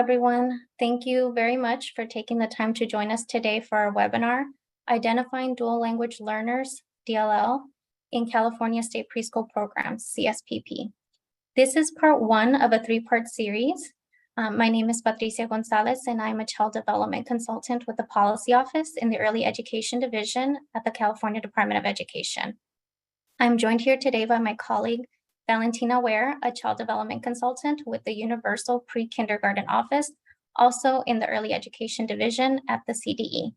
everyone. Thank you very much for taking the time to join us today for our webinar, Identifying Dual Language Learners, DLL, in California State Preschool Programs, CSPP. This is part one of a three-part series. My name is Patricia Gonzalez, and I'm a Child Development Consultant with the Policy Office in the Early Education Division at the California Department of Education. I'm joined here today by my colleague, Valentina Ware, a Child Development Consultant with the Universal Pre-Kindergarten Office, also in the Early Education Division at the CDE.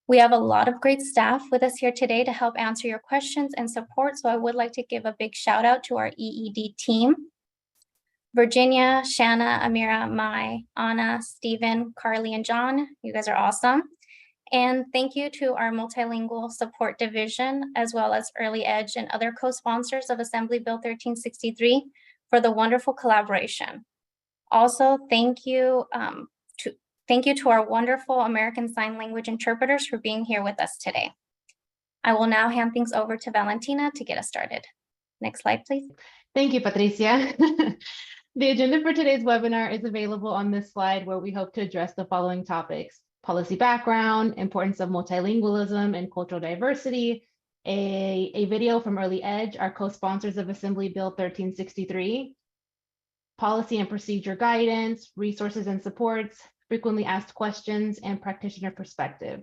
We have a lot of great staff with us here today to help answer your questions and support, so I would like to give a big shout out to our EED team. Virginia, Shanna, Amira, Mai, Anna, Stephen, Carly, and John, you guys are awesome. And thank you to our Multilingual Support Division, as well as Early Edge and other co-sponsors of Assembly Bill 1363 for the wonderful collaboration. Also, thank you to our wonderful American Sign Language interpreters for being here with us today. I will now hand things over to Valentina to get us started. Next slide, please. Thank you, Patricia. The agenda for today's webinar is available on this slide, where we hope to address the following topics: policy background, importance of multilingualism and cultural diversity, a video from Early Edge, our co-sponsors of Assembly Bill 1363, policy and procedure guidance, resources and supports, frequently asked questions, and practitioner perspective.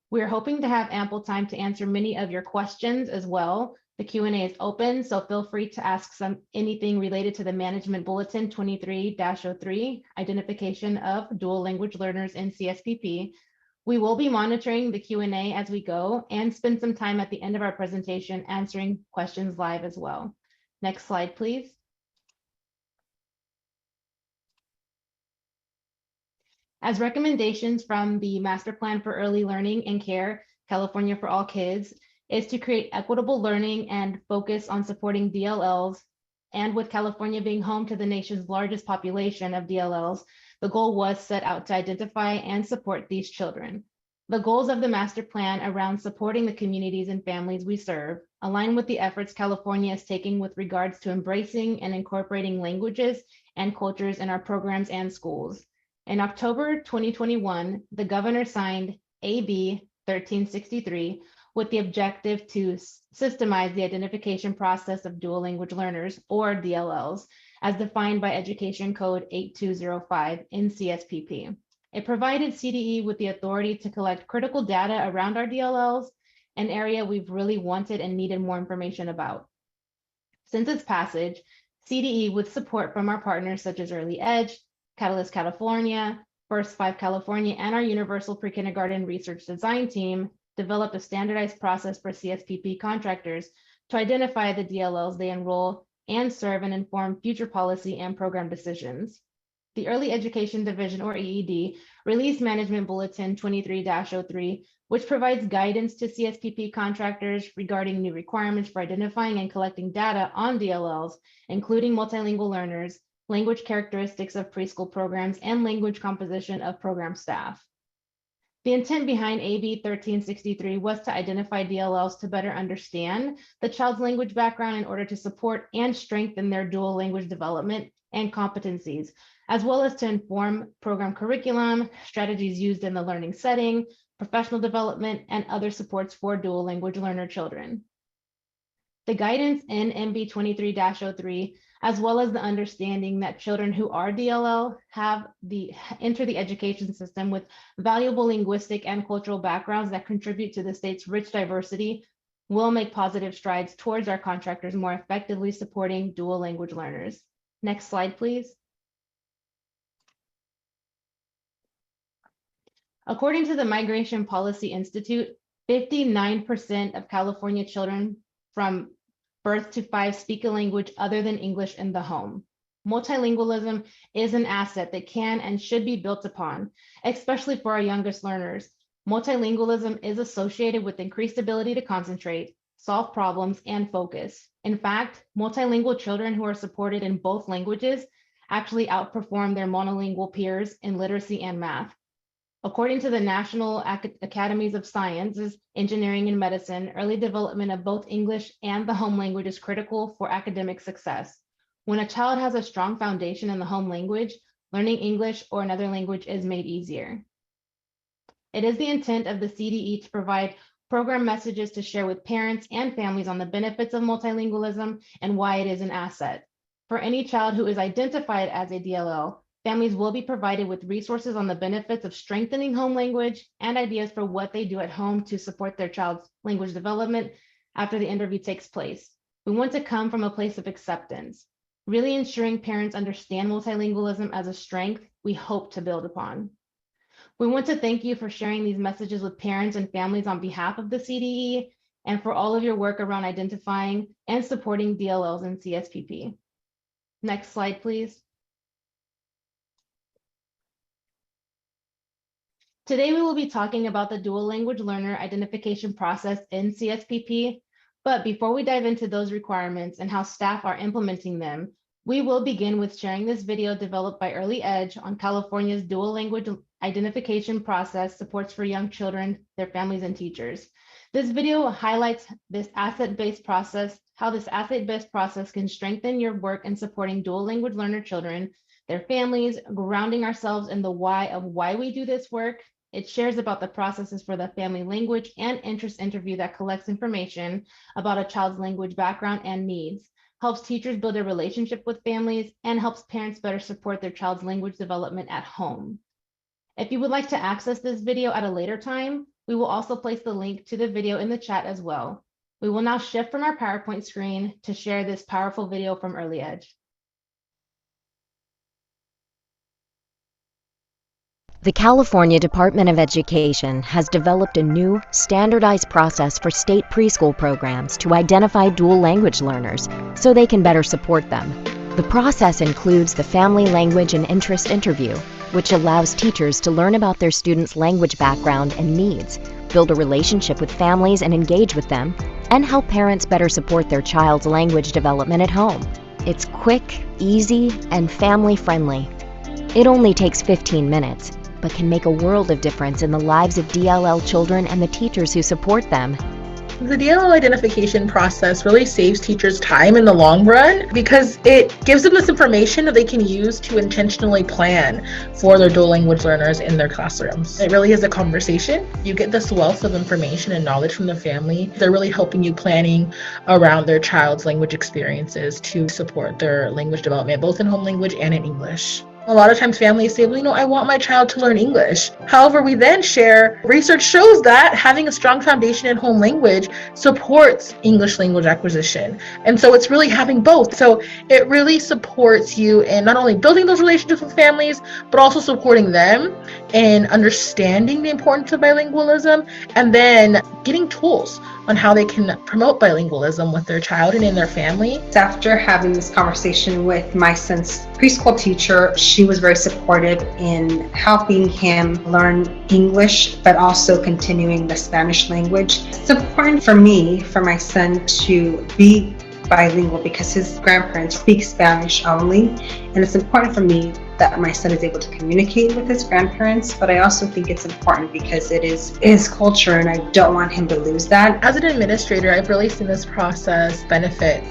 We are hoping to have ample time to answer many of your questions as well. The Q&A is open, so feel free to ask anything related to the Management Bulletin 23-03, Identification of Dual Language Learners in CSPP. We will be monitoring the Q&A as we go and spend some time at the end of our presentation answering questions live as well. Next slide, please. As recommendations from the Master Plan for Early Learning and Care, California for All Kids, is to create equitable learning and focus on supporting DLLs. And with California being home to the nation's largest population of DLLs, the goal was set out to identify and support these children. The goals of the master plan around supporting the communities and families we serve align with the efforts California is taking with regards to embracing and incorporating languages and cultures in our programs and schools. In October 2021, the governor signed AB 1363, with the objective to systemize the identification process of dual language learners, or DLLs, as defined by Education Code 8205 in CSPP. It provided CDE with the authority to collect critical data around our DLLs, an area we've really wanted and needed more information about. Since its passage, CDE, with support from our partners such as Early Edge, Catalyst California, First 5 California, and our Universal Pre-Kindergarten Research Design team, developed a standardized process for CSPP contractors to identify the DLLs they enroll and serve and inform future policy and program decisions. The Early Education Division, or EED, released Management Bulletin 23-03, which provides guidance to CSPP contractors regarding new requirements for identifying and collecting data on DLLs, including multilingual learners, language characteristics of preschool programs, and language composition of program staff. The intent behind AB 1363 was to identify DLLs to better understand the child's language background in order to support and strengthen their dual language development and competencies, as well as to inform program curriculum, strategies used in the learning setting, professional development, and other supports for dual language learner children. The guidance in MB 23-03, as well as the understanding that children who are DLL enter the education system with valuable linguistic and cultural backgrounds that contribute to the state's rich diversity, will make positive strides towards our contractors more effectively supporting dual language learners. Next slide, please. According to the Migration Policy Institute, 59% of California children from birth to 5 speak a language other than English in the home. Multilingualism is an asset that can and should be built upon, especially for our youngest learners. Multilingualism is associated with increased ability to concentrate, solve problems, and focus. In fact, multilingual children who are supported in both languages actually outperform their monolingual peers in literacy and math. According to the National Academies of Sciences, Engineering, and Medicine, early development of both English and the home language is critical for academic success. When a child has a strong foundation in the home language, learning English or another language is made easier. It is the intent of the CDE to provide program messages to share with parents and families on the benefits of multilingualism and why it is an asset. For any child who is identified as a DLL, families will be provided with resources on the benefits of strengthening home language and ideas for what they do at home to support their child's language development after the interview takes place. We want to come from a place of acceptance, really ensuring parents understand multilingualism as a strength we hope to build upon. We want to thank you for sharing these messages with parents and families on behalf of the CDE and for all of your work around identifying and supporting DLLs in CSPP. Next slide, please. Today, we will be talking about the dual language learner identification process in CSPP. But before we dive into those requirements and how staff are implementing them, we will begin with sharing this video developed by Early Edge on California's dual language identification process supports for young children, their families, and teachers. This video highlights this asset-based process, how this asset-based process can strengthen your work in supporting dual language learner children, their families, grounding ourselves in the why of why we do this work. It shares about the processes for the family language and interest interview that collects information about a child's language background and needs, helps teachers build a relationship with families, and helps parents better support their child's language development at home. If you would like to access this video at a later time, we will also place the link to the video in the chat as well. We will now shift from our PowerPoint screen to share this powerful video from Early Edge. The California Department of Education has developed a new, standardized process for state preschool programs to identify dual language learners so they can better support them. The process includes the family language and interest interview, which allows teachers to learn about their students' language background and needs, build a relationship with families and engage with them, and help parents better support their child's language development at home. It's quick, easy, and family-friendly. It only takes 15 minutes, but can make a world of difference in the lives of DLL children and the teachers who support them. The DLL identification process really saves teachers time in the long run because it gives them this information that they can use to intentionally plan for their dual language learners in their classrooms. It really is a conversation. You get this wealth of information and knowledge from the family. They're really helping you planning around their child's language experiences to support their language development, both in home language and in English. A lot of times families say, well, you know, I want my child to learn English. However, we then share, research shows that having a strong foundation in home language supports English language acquisition. And so it's really having both. So it really supports you in not only building those relationships with families, but also supporting them in understanding the importance of bilingualism and then getting tools on how they can promote bilingualism with their child and in their family. After having this conversation with my son's preschool teacher, she was very supportive in helping him learn English, but also continuing the Spanish language. It's important for me, for my son to be bilingual because his grandparents speak Spanish only. And it's important for me that my son is able to communicate with his grandparents, but I also think it's important because it is his culture and I don't want him to lose that. As an administrator, I've really seen this process benefit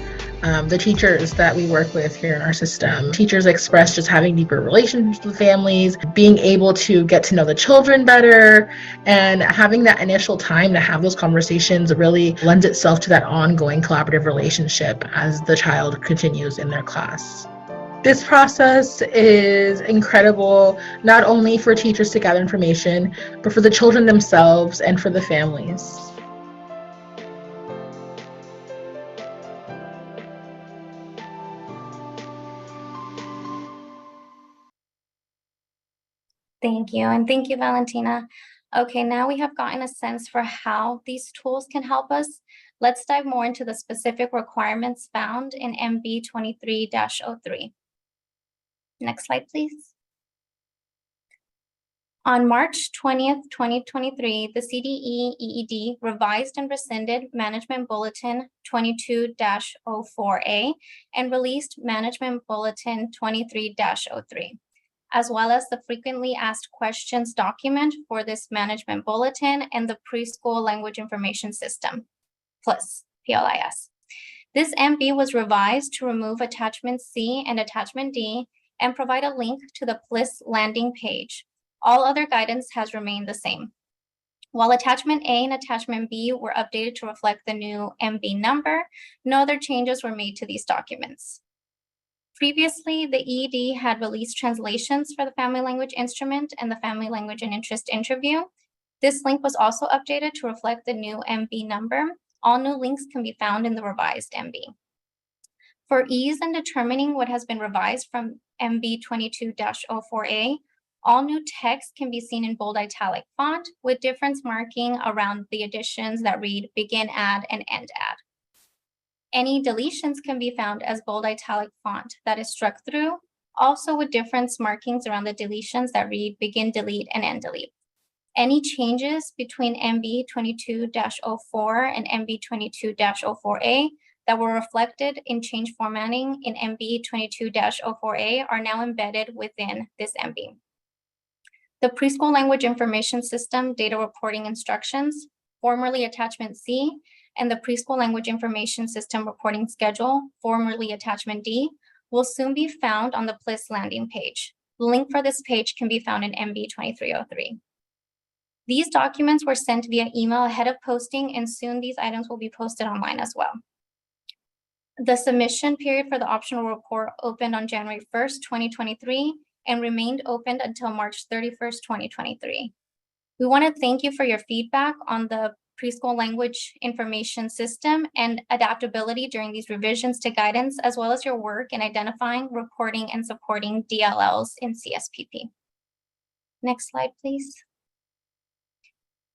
the teachers that we work with here in our system. Teachers express just having deeper relationships with families, being able to get to know the children better, and having that initial time to have those conversations really lends itself to that ongoing collaborative relationship as the child continues in their class. This process is incredible, not only for teachers to gather information, but for the children themselves and for the families. Thank you, and thank you, Valentina. Okay, now we have gotten a sense for how these tools can help us. Let's dive more into the specific requirements found in MB 23-03. Next slide, please. On March 20th, 2023, the CDE-EED revised and rescinded Management Bulletin 22-04A and released Management Bulletin 23-03. As well as the frequently asked questions document for this management bulletin and the preschool language information system, plus PLIS. This MB was revised to remove attachment C and attachment D and provide a link to the PLIS landing page. All other guidance has remained the same. While Attachment A and Attachment B were updated to reflect the new MB number, no other changes were made to these documents. Previously, the EED had released translations for the Family Language Instrument and the Family Language and Interest Interview. This link was also updated to reflect the new MB number. All new links can be found in the revised MB. For ease in determining what has been revised from MB 22-04A, all new text can be seen in bold italic font with difference marking around the additions that read begin add and end add. Any deletions can be found as bold italic font that is struck through, also with difference markings around the deletions that read begin delete and end delete. Any changes between MB 22-04 and MB 22-04A that were reflected in change formatting in MB 22-04A are now embedded within this MB. The Preschool Language Information System Data Reporting Instructions, formerly Attachment C, and the Preschool Language Information System Reporting Schedule, formerly Attachment D, will soon be found on the PLIS landing page. The link for this page can be found in MB 2303. These documents were sent via email ahead of posting, and soon these items will be posted online as well. The submission period for the optional report opened on January 1st, 2023, and remained open until March 31st, 2023. We want to thank you for your feedback on the Preschool Language Information System and adaptability during these revisions to guidance, as well as your work in identifying, reporting, and supporting DLLs in CSPP. Next slide, please.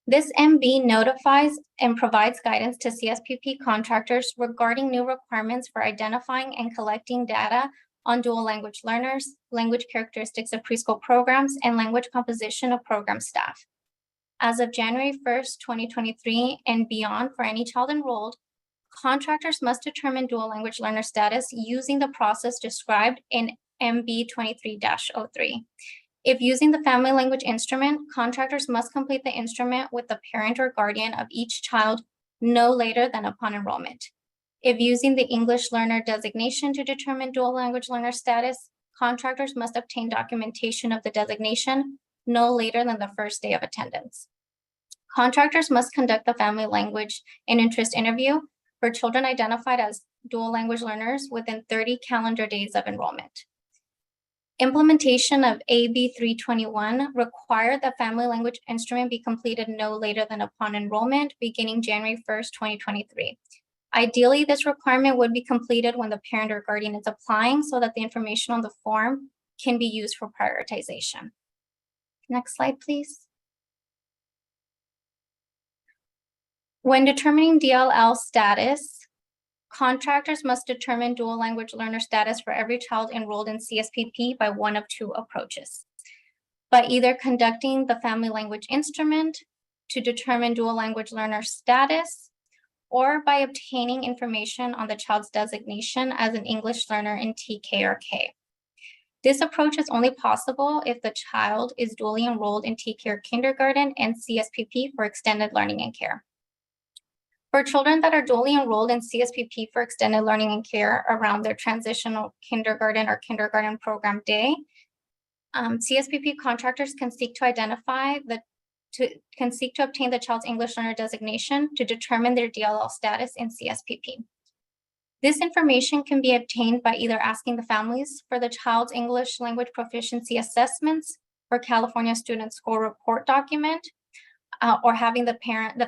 This MB notifies and provides guidance to CSPP contractors regarding new requirements for identifying and collecting data on dual language learners, language characteristics of preschool programs, and language composition of program staff. As of January 1st, 2023 and beyond, for any child enrolled, contractors must determine dual language learner status using the process described in MB 23-03. If using the Family Language Instrument, contractors must complete the instrument with the parent or guardian of each child no later than upon enrollment. If using the English Learner designation to determine dual language learner status, contractors must obtain documentation of the designation no later than the first day of attendance. Contractors must conduct the Family Language and Interest Interview for children identified as dual language learners within 30 calendar days of enrollment. Implementation of AB 321 required the Family Language Instrument be completed no later than upon enrollment beginning January 1st, 2023. Ideally, this requirement would be completed when the parent or guardian is applying so that the information on the form can be used for prioritization. Next slide, please. When determining DLL status, contractors must determine dual language learner status for every child enrolled in CSPP by one of two approaches. By either conducting the Family Language Instrument to determine dual language learner status, or by obtaining information on the child's designation as an English learner in TK or K. This approach is only possible if the child is dually enrolled in TK or kindergarten and CSPP for extended learning and care. For children that are dually enrolled in CSPP for extended learning and care around their transitional kindergarten or kindergarten program day, CSPP contractors can seek to obtain the child's English learner designation to determine their DLL status in CSPP. This information can be obtained by either asking the families for the child's English language proficiency assessments for California Student Score Report document, or having the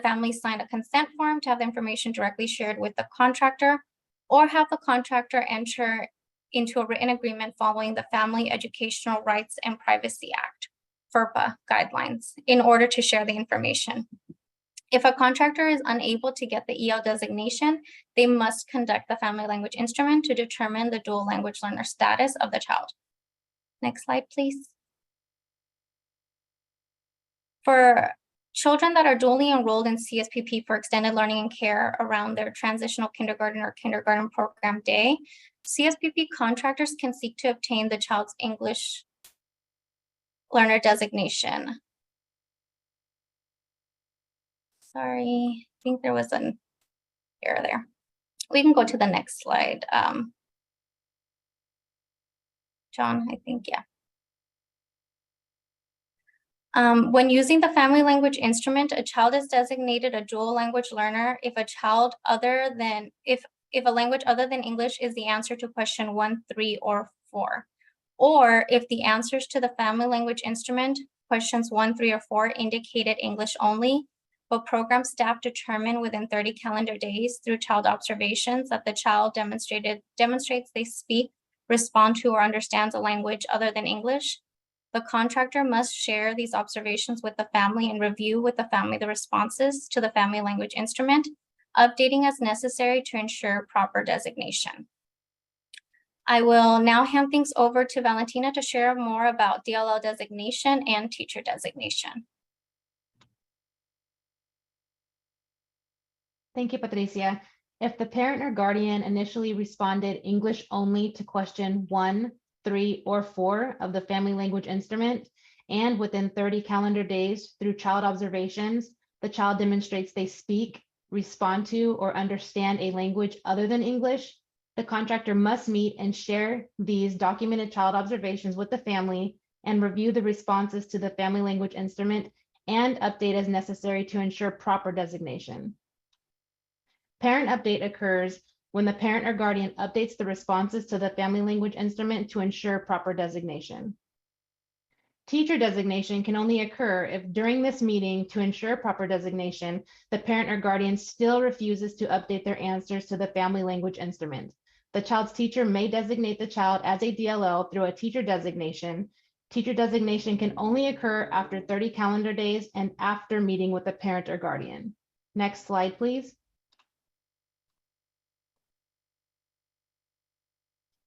family sign a consent form to have the information directly shared with the contractor, or have the contractor enter into a written agreement following the Family Educational Rights and Privacy Act, FERPA guidelines, in order to share the information. If a contractor is unable to get the EL designation, they must conduct the Family Language Instrument to determine the dual language learner status of the child. Next slide, please. For children that are dually enrolled in CSPP for extended learning and care around their transitional kindergarten or kindergarten program day, CSPP contractors can seek to obtain the child's English learner designation. Sorry, I think there was an error there. We can go to the next slide. John, I think, yeah. When using the family language instrument, a child is designated a dual language learner if a language other than English is the answer to question 1, 3, or 4, or if the answers to the family language instrument, questions 1, 3, or 4 indicated English only, but program staff determine within 30 calendar days through child observations that the child demonstrates they speak, respond to, or understands a language other than English. The contractor must share these observations with the family and review with the family the responses to the family language instrument, updating as necessary to ensure proper designation. I will now hand things over to Valentina to share more about DLL designation and teacher designation. Thank you, Patricia. If the parent or guardian initially responded English only to question 1, 3, or 4 of the family language instrument, and within 30 calendar days through child observations, the child demonstrates they speak, respond to, or understand a language other than English, the contractor must meet and share these documented child observations with the family and review the responses to the family language instrument and update as necessary to ensure proper designation. Parent update occurs when the parent or guardian updates the responses to the family language instrument to ensure proper designation. Teacher designation can only occur if during this meeting to ensure proper designation, the parent or guardian still refuses to update their answers to the family language instrument. The child's teacher may designate the child as a DLL through a teacher designation. Teacher designation can only occur after 30 calendar days and after meeting with the parent or guardian. Next slide, please.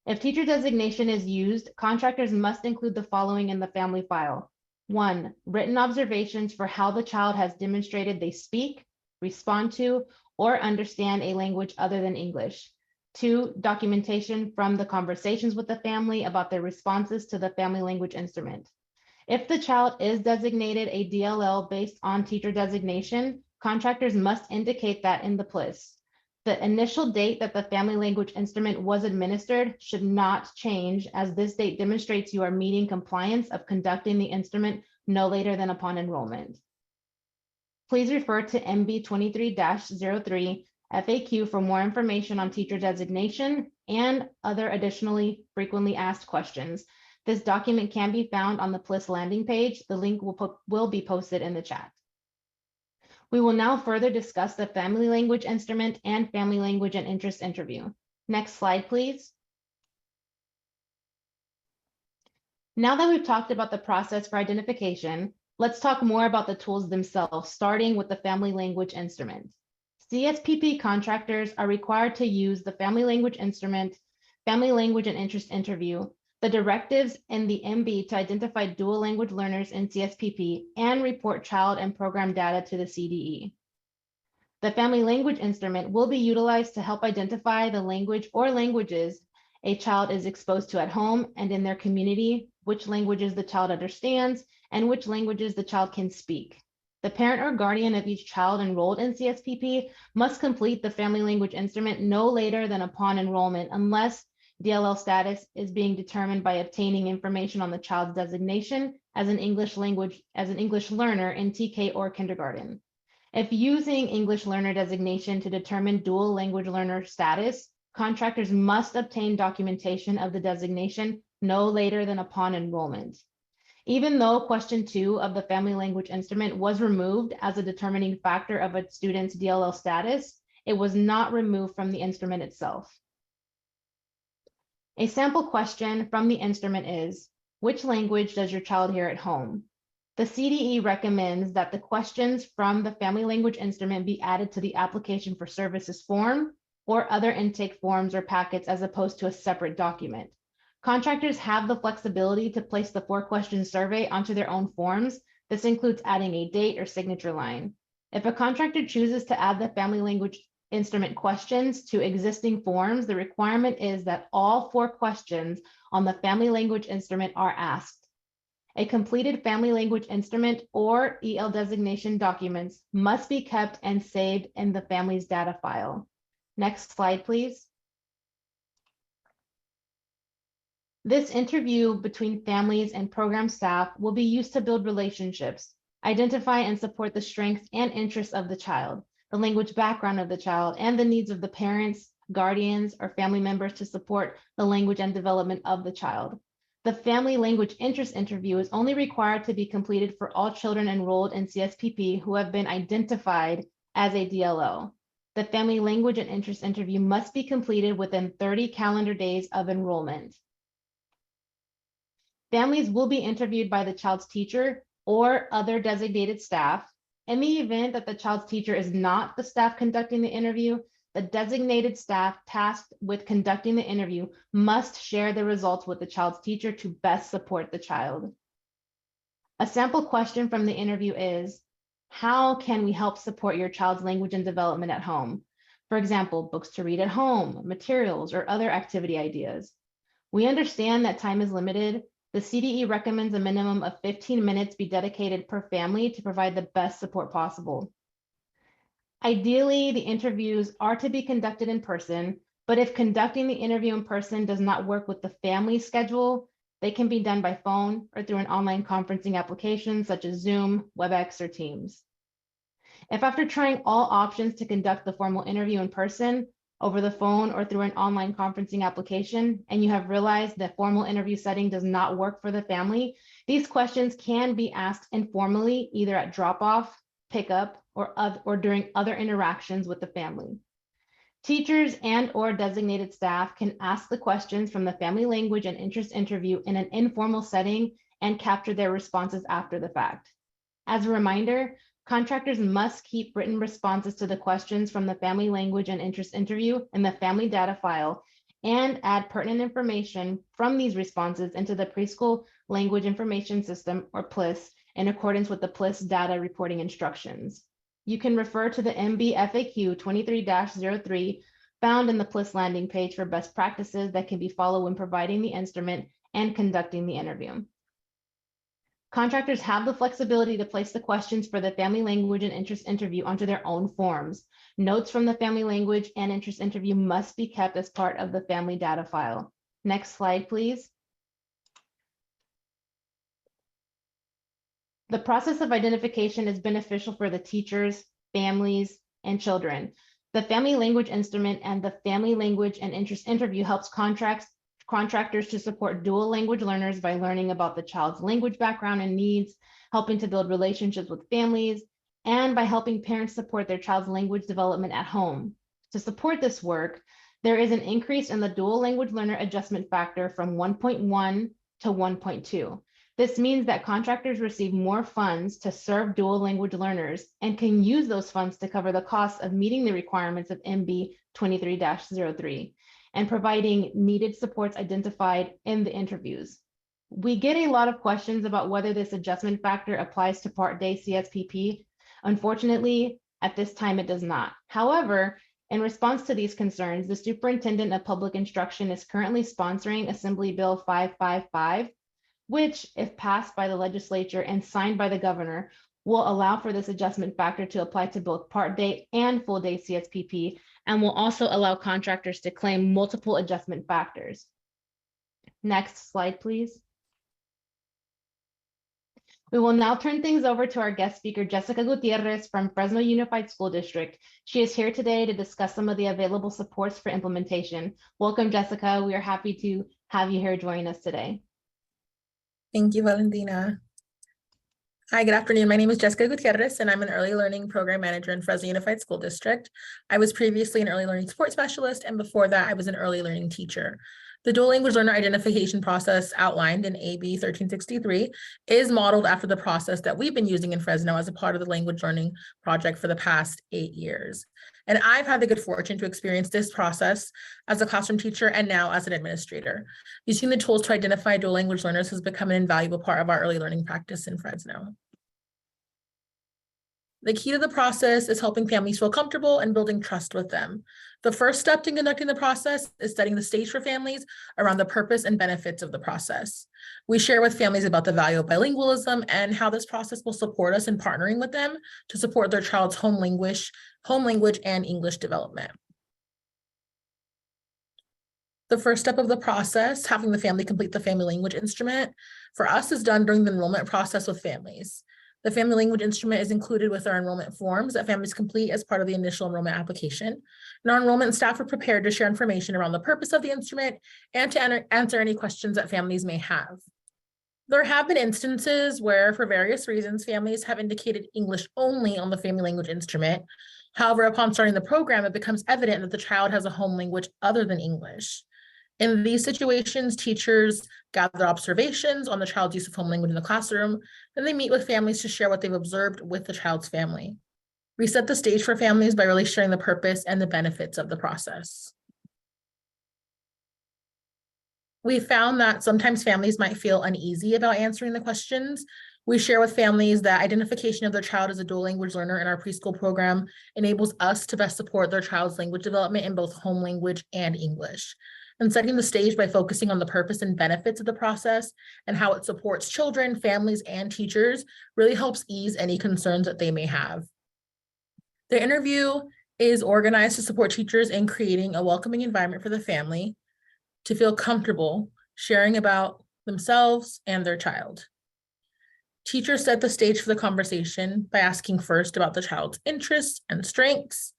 If teacher designation is used, contractors must include the following in the family file. 1, written observations for how the child has demonstrated they speak, respond to, or understand a language other than English. 2, documentation from the conversations with the family about their responses to the family language instrument. If the child is designated a DLL based on teacher designation, contractors must indicate that in the PLIS. The initial date that the family language instrument was administered should not change, as this date demonstrates you are meeting compliance of conducting the instrument no later than upon enrollment. Please refer to MB 23-03 FAQ for more information on teacher designation and other additionally frequently asked questions. This document can be found on the PLIS landing page. The link will be posted in the chat. We will now further discuss the family language instrument and family language and interest interview. Next slide, please. Now that we've talked about the process for identification, let's talk more about the tools themselves, starting with the family language instrument. CSPP contractors are required to use the family language instrument, family language and interest interview, the directives in the MB to identify dual language learners in CSPP, and report child and program data to the CDE. The family language instrument will be utilized to help identify the language or languages a child is exposed to at home and in their community, which languages the child understands, and which languages the child can speak. The parent or guardian of each child enrolled in CSPP must complete the family language instrument no later than upon enrollment, unless DLL status is being determined by obtaining information on the child's designation as an English learner in TK or kindergarten. If using English learner designation to determine dual language learner status, contractors must obtain documentation of the designation no later than upon enrollment. Even though question 2 of the family language instrument was removed as a determining factor of a student's DLL status, it was not removed from the instrument itself. A sample question from the instrument is, which language does your child hear at home? The CDE recommends that the questions from the family language instrument be added to the application for services form or other intake forms or packets as opposed to a separate document. Contractors have the flexibility to place the 4-question survey onto their own forms. This includes adding a date or signature line. If a contractor chooses to add the family language instrument questions to existing forms, the requirement is that all 4 questions on the family language instrument are asked. A completed family language instrument or EL designation documents must be kept and saved in the family's data file. Next slide, please. This interview between families and program staff will be used to build relationships, identify and support the strengths and interests of the child, the language background of the child, and the needs of the parents, guardians, or family members to support the language and development of the child. The family language interest interview is only required to be completed for all children enrolled in CSPP who have been identified as a DLO. The family language and interest interview must be completed within 30 calendar days of enrollment. Families will be interviewed by the child's teacher or other designated staff. In the event that the child's teacher is not the staff conducting the interview, the designated staff tasked with conducting the interview must share the results with the child's teacher to best support the child. A sample question from the interview is, how can we help support your child's language and development at home? For example, books to read at home, materials, or other activity ideas. We understand that time is limited. The CDE recommends a minimum of 15 minutes be dedicated per family to provide the best support possible. Ideally, the interviews are to be conducted in person, but if conducting the interview in person does not work with the family schedule, they can be done by phone or through an online conferencing application such as Zoom, WebEx, or Teams. If after trying all options to conduct the formal interview in person, over the phone, or through an online conferencing application, and you have realized that formal interview setting does not work for the family, these questions can be asked informally, either at drop-off, pickup, or during other interactions with the family. Teachers and/or designated staff can ask the questions from the family language and interest interview in an informal setting and capture their responses after the fact. As a reminder, contractors must keep written responses to the questions from the family language and interest interview in the family data file and add pertinent information from these responses into the Preschool Language Information System, or PLIS, in accordance with the PLIS data reporting instructions. You can refer to the MB FAQ 23-03 found in the PLIS landing page for best practices that can be followed when providing the instrument and conducting the interview. Contractors have the flexibility to place the questions for the family language and interest interview onto their own forms. Notes from the family language and interest interview must be kept as part of the family data file. Next slide, please. The process of identification is beneficial for the teachers, families, and children. The family language instrument and the family language and interest interview helps contractors to support dual language learners by learning about the child's language background and needs, helping to build relationships with families, and by helping parents support their child's language development at home. To support this work, there is an increase in the dual language learner adjustment factor from 1.1 to 1.2. This means that contractors receive more funds to serve dual language learners and can use those funds to cover the costs of meeting the requirements of MB 23-03 and providing needed supports identified in the interviews. We get a lot of questions about whether this adjustment factor applies to Part Day CSPP. Unfortunately, at this time, it does not. However, in response to these concerns, the Superintendent of Public Instruction is currently sponsoring Assembly Bill 555, which, if passed by the legislature and signed by the governor, will allow for this adjustment factor to apply to both Part Day and Full Day CSPP, and will also allow contractors to claim multiple adjustment factors. Next slide, please. We will now turn things over to our guest speaker, Jessica Gutierrez from Fresno Unified School District. She is here today to discuss some of the available supports for implementation. Welcome, Jessica. We are happy to have you here joining us today. Thank you, Valentina. Hi, good afternoon. My name is Jessica Gutierrez, and I'm an early learning program manager in Fresno Unified School District. I was previously an early learning support specialist, and before that, I was an early learning teacher. The dual language learner identification process outlined in AB 1363 is modeled after the process that we've been using in Fresno as a part of the language learning project for the past 8 years. And I've had the good fortune to experience this process as a classroom teacher and now as an administrator. Using the tools to identify dual language learners has become an invaluable part of our early learning practice in Fresno. The key to the process is helping families feel comfortable and building trust with them. The first step in conducting the process is setting the stage for families around the purpose and benefits of the process. We share with families about the value of bilingualism and how this process will support us in partnering with them to support their child's home language and English development. The first step of the process, having the family complete the family language instrument, for us is done during the enrollment process with families. The family language instrument is included with our enrollment forms that families complete as part of the initial enrollment application. And our enrollment staff are prepared to share information around the purpose of the instrument and to answer any questions that families may have. There have been instances where, for various reasons, families have indicated English only on the family language instrument. However, upon starting the program, it becomes evident that the child has a home language other than English. In these situations, teachers gather observations on the child's use of home language in the classroom, then they meet with families to share what they've observed with the child's family. We set the stage for families by really sharing the purpose and the benefits of the process. We found that sometimes families might feel uneasy about answering the questions. We share with families that identification of their child as a dual language learner in our preschool program enables us to best support their child's language development in both home language and English. And setting the stage by focusing on the purpose and benefits of the process and how it supports children, families, and teachers really helps ease any concerns that they may have. The interview is organized to support teachers in creating a welcoming environment for the family to feel comfortable sharing about themselves and their child. Teachers set the stage for the conversation by asking first about the child's interests and strengths.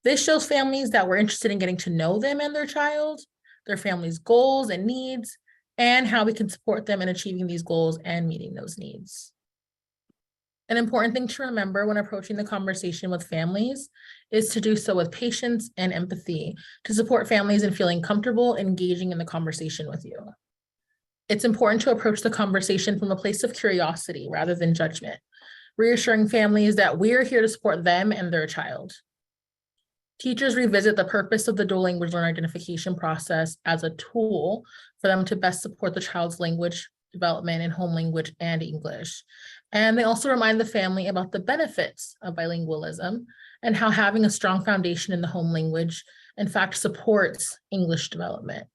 This shows families that we're interested in getting to know them and their child, their family's goals and needs, and how we can support them in achieving these goals and meeting those needs. An important thing to remember when approaching the conversation with families is to do so with patience and empathy to support families in feeling comfortable engaging in the conversation with you. It's important to approach the conversation from a place of curiosity rather than judgment, reassuring families that we're here to support them and their child. Teachers revisit the purpose of the dual language learner identification process as a tool for them to best support the child's language development in home language and English. And they also remind the family about the benefits of bilingualism and how having a strong foundation in the home language, in fact, supports English development.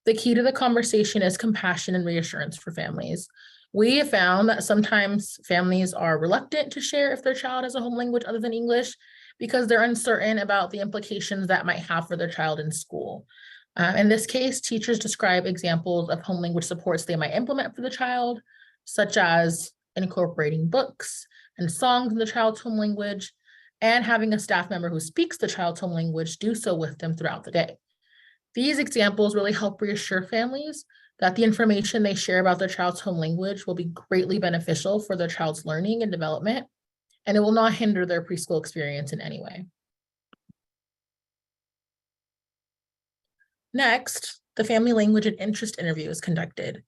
The key to the conversation is compassion and reassurance for families. We have found that sometimes families are reluctant to share if their child has a home language other than English because they're uncertain about the implications that might have for their child in school. In this case, teachers describe examples of home language supports they might implement for the child, such as incorporating books and songs in the child's home language, and having a staff member who speaks the child's home language do so with them throughout the day. These examples really help reassure families that the information they share about their child's home language will be greatly beneficial for their child's learning and development, and it will not hinder their preschool experience in any way. Next, the family language and interest interview is conducted.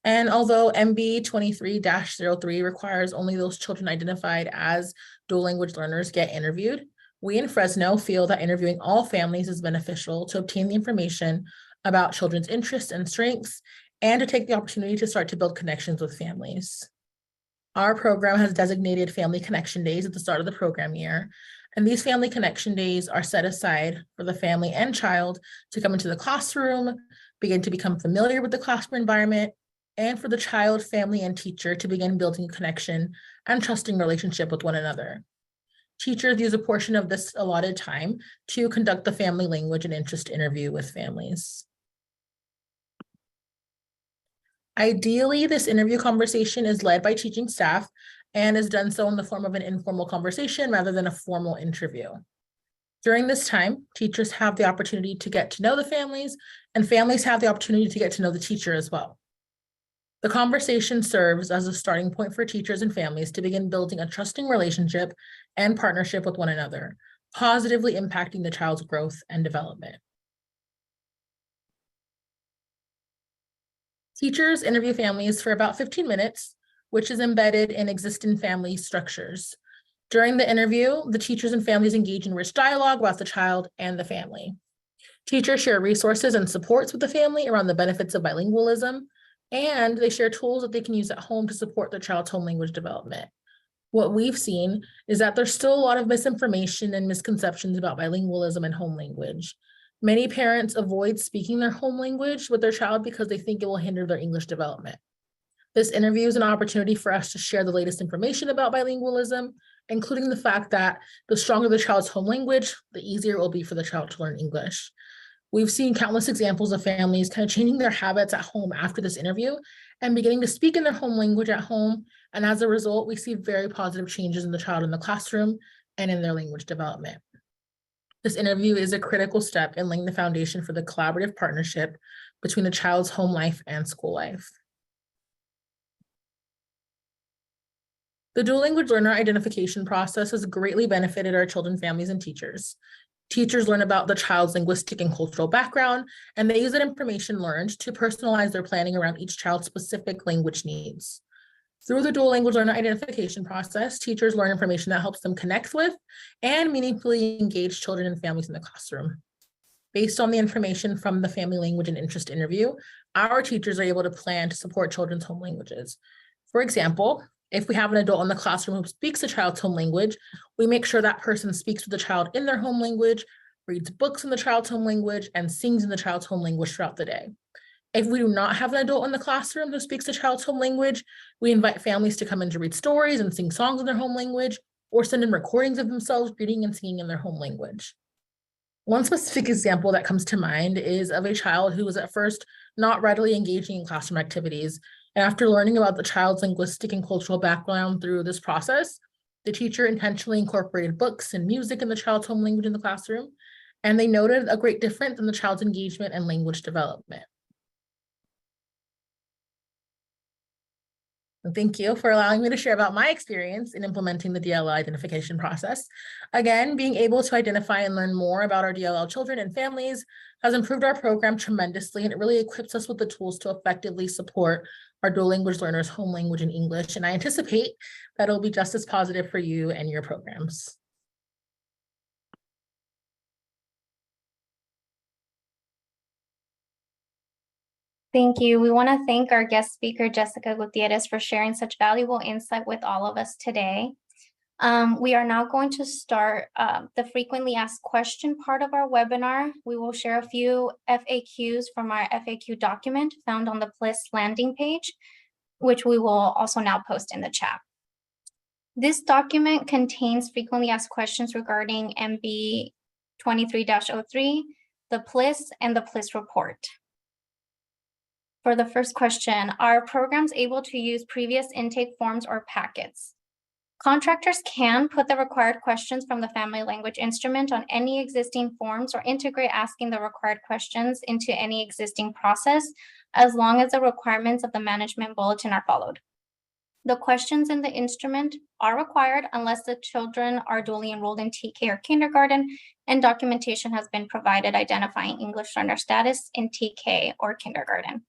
And although MB 23-03 requires only those children identified as dual language learners get interviewed, we in Fresno feel that interviewing all families is beneficial to obtain the information about children's interests and strengths and to take the opportunity to start to build connections with families. Our program has designated family connection days at the start of the program year, and these family connection days are set aside for the family and child to come into the classroom, begin to become familiar with the classroom environment, and for the child, family, and teacher to begin building a connection and trusting relationship with one another. Teachers use a portion of this allotted time to conduct the family language and interest interview with families. Ideally, this interview conversation is led by teaching staff and is done so in the form of an informal conversation rather than a formal interview. During this time, teachers have the opportunity to get to know the families, and families have the opportunity to get to know the teacher as well. The conversation serves as a starting point for teachers and families to begin building a trusting relationship and partnership with one another, positively impacting the child's growth and development. Teachers interview families for about 15 minutes, which is embedded in existing family structures. During the interview, the teachers and families engage in rich dialogue about the child and the family. Teachers share resources and supports with the family around the benefits of bilingualism, and they share tools that they can use at home to support their child's home language development. What we've seen is that there's still a lot of misinformation and misconceptions about bilingualism and home language. Many parents avoid speaking their home language with their child because they think it will hinder their English development. This interview is an opportunity for us to share the latest information about bilingualism, including the fact that the stronger the child's home language, the easier it will be for the child to learn English. We've seen countless examples of families kind of changing their habits at home after this interview and beginning to speak in their home language at home. And as a result, we see very positive changes in the child in the classroom and in their language development. This interview is a critical step in laying the foundation for the collaborative partnership between the child's home life and school life. The dual language learner identification process has greatly benefited our children, families, and teachers. Teachers learn about the child's linguistic and cultural background, and they use that information learned to personalize their planning around each child's specific language needs. Through the dual language learner identification process, teachers learn information that helps them connect with and meaningfully engage children and families in the classroom. Based on the information from the family language and interest interview, our teachers are able to plan to support children's home languages. For example, if we have an adult in the classroom who speaks the child's home language, we make sure that person speaks with the child in their home language, reads books in the child's home language, and sings in the child's home language throughout the day. If we do not have an adult in the classroom who speaks the child's home language, we invite families to come in to read stories and sing songs in their home language, or send in recordings of themselves reading and singing in their home language. One specific example that comes to mind is of a child who was at first not readily engaging in classroom activities. And after learning about the child's linguistic and cultural background through this process, the teacher intentionally incorporated books and music in the child's home language in the classroom, and they noted a great difference in the child's engagement and language development. Thank you for allowing me to share about my experience in implementing the DLL identification process. Again, being able to identify and learn more about our DLL children and families has improved our program tremendously, and it really equips us with the tools to effectively support our dual language learners' home language in English. And I anticipate that it'll be just as positive for you and your programs. Thank you. We want to thank our guest speaker, Jessica Gutierrez, for sharing such valuable insight with all of us today. We are now going to start the frequently asked question part of our webinar. We will share a few FAQs from our FAQ document found on the PLIS landing page, which we will also now post in the chat. This document contains frequently asked questions regarding MB 23-03, the PLIS, and the PLIS report. For the first question, are programs able to use previous intake forms or packets? Contractors can put the required questions from the family language instrument on any existing forms or integrate asking the required questions into any existing process, as long as the requirements of the management bulletin are followed. The questions in the instrument are required unless the children are dually enrolled in TK or kindergarten, and documentation has been provided identifying English learner status in TK or kindergarten.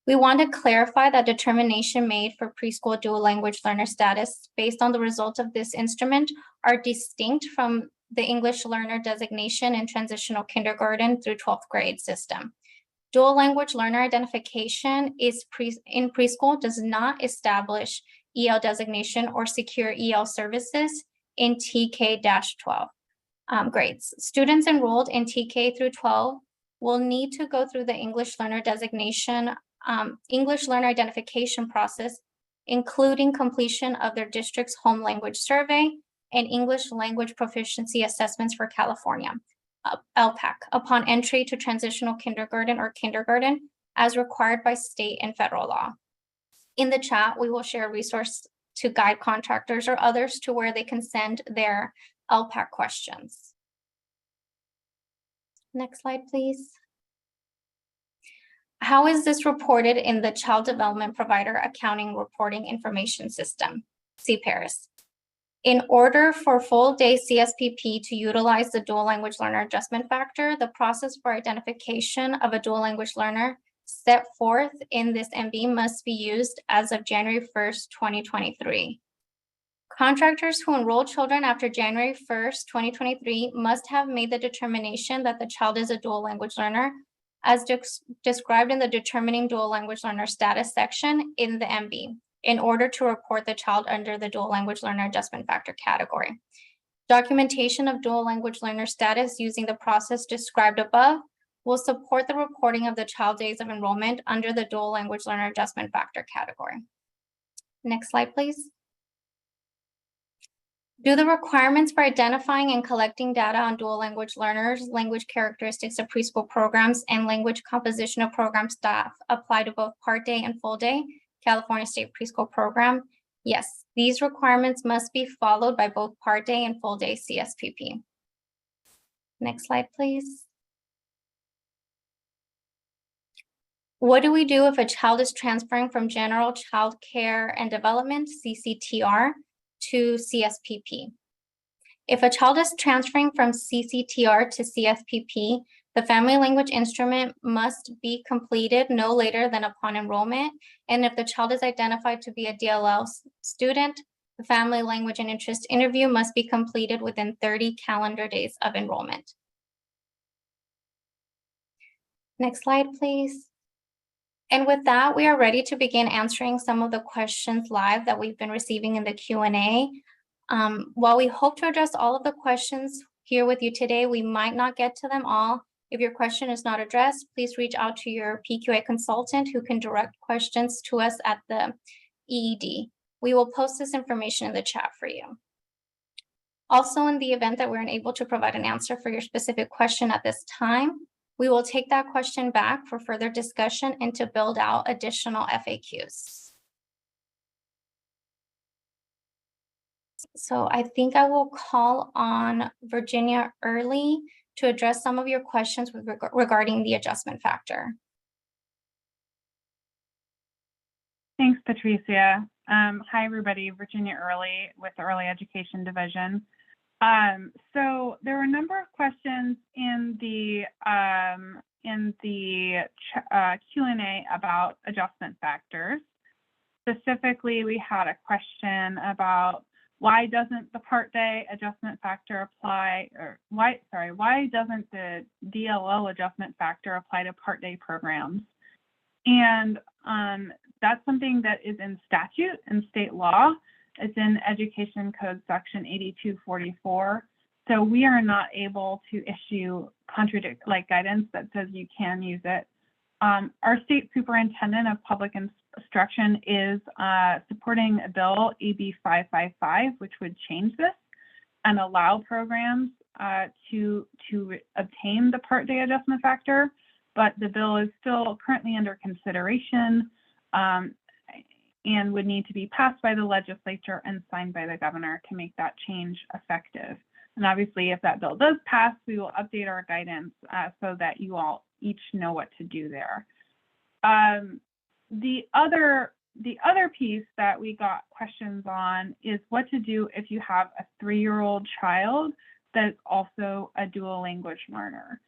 We want to clarify that determination made for preschool dual language learner status based on the results of this instrument are distinct from the English learner designation in transitional kindergarten through 12th grade system. Dual language learner identification in preschool does not establish EL designation or secure EL services in TK-12 grades. Students enrolled in TK through 12 will need to go through the English learner designation English learner identification process, including completion of their district's home language survey and English language proficiency assessments for California, LPAC, upon entry to transitional kindergarten or kindergarten as required by state and federal law. In the chat, we will share a resource to guide contractors or others to where they can send their LPAC questions. Next slide, please. How is this reported in the Child Development Provider Accounting Reporting Information System, CPARIS? In order for full-day CSPP to utilize the dual language learner adjustment factor, the process for identification of a dual language learner set forth in this MB must be used as of January 1st, 2023. Contractors who enroll children after January 1st, 2023 must have made the determination that the child is a dual language learner as described in the determining dual language learner status section in the MB in order to report the child under the dual language learner adjustment factor category. Documentation of dual language learner status using the process described above will support the reporting of the child days of enrollment under the dual language learner adjustment factor category. Next slide, please. Do the requirements for identifying and collecting data on dual language learners, language characteristics of preschool programs, and language composition of program staff apply to both part day and full day California State Preschool Program? Yes, these requirements must be followed by both part day and full day CSPP. Next slide, please. What do we do if a child is transferring from General Child Care and Development, CCTR, to CSPP? If a child is transferring from CCTR to CSPP, the family language instrument must be completed no later than upon enrollment. And if the child is identified to be a DLL student, the family language and interest interview must be completed within 30 calendar days of enrollment. Next slide, please. And with that, we are ready to begin answering some of the questions live that we've been receiving in the Q&A. While we hope to address all of the questions here with you today, we might not get to them all. If your question is not addressed, please reach out to your PQA consultant who can direct questions to us at the EED. We will post this information in the chat for you. Also, in the event that we're unable to provide an answer for your specific question at this time, we will take that question back for further discussion and to build out additional FAQs. So I think I will call on Virginia Early to address some of your questions regarding the adjustment factor. Thanks, Patricia. Hi, everybody. Virginia Early with the Early Education Division. So there were a number of questions in the Q&A about adjustment factors. Specifically, we had a question about why doesn't the part day adjustment factor apply, or why doesn't the DLL adjustment factor apply to part day programs? And that's something that is in statute and state law. It's in Education Code Section 8244. So we are not able to issue guidance that says you can use it. Our state superintendent of public instruction is supporting a bill, AB 555, which would change this and allow programs to obtain the part day adjustment factor, but the bill is still currently under consideration and would need to be passed by the legislature and signed by the governor to make that change effective. And obviously, if that bill does pass, we will update our guidance so that you all each know what to do there. The other piece that we got questions on is what to do if you have a 3-year-old child that is also a dual language learner.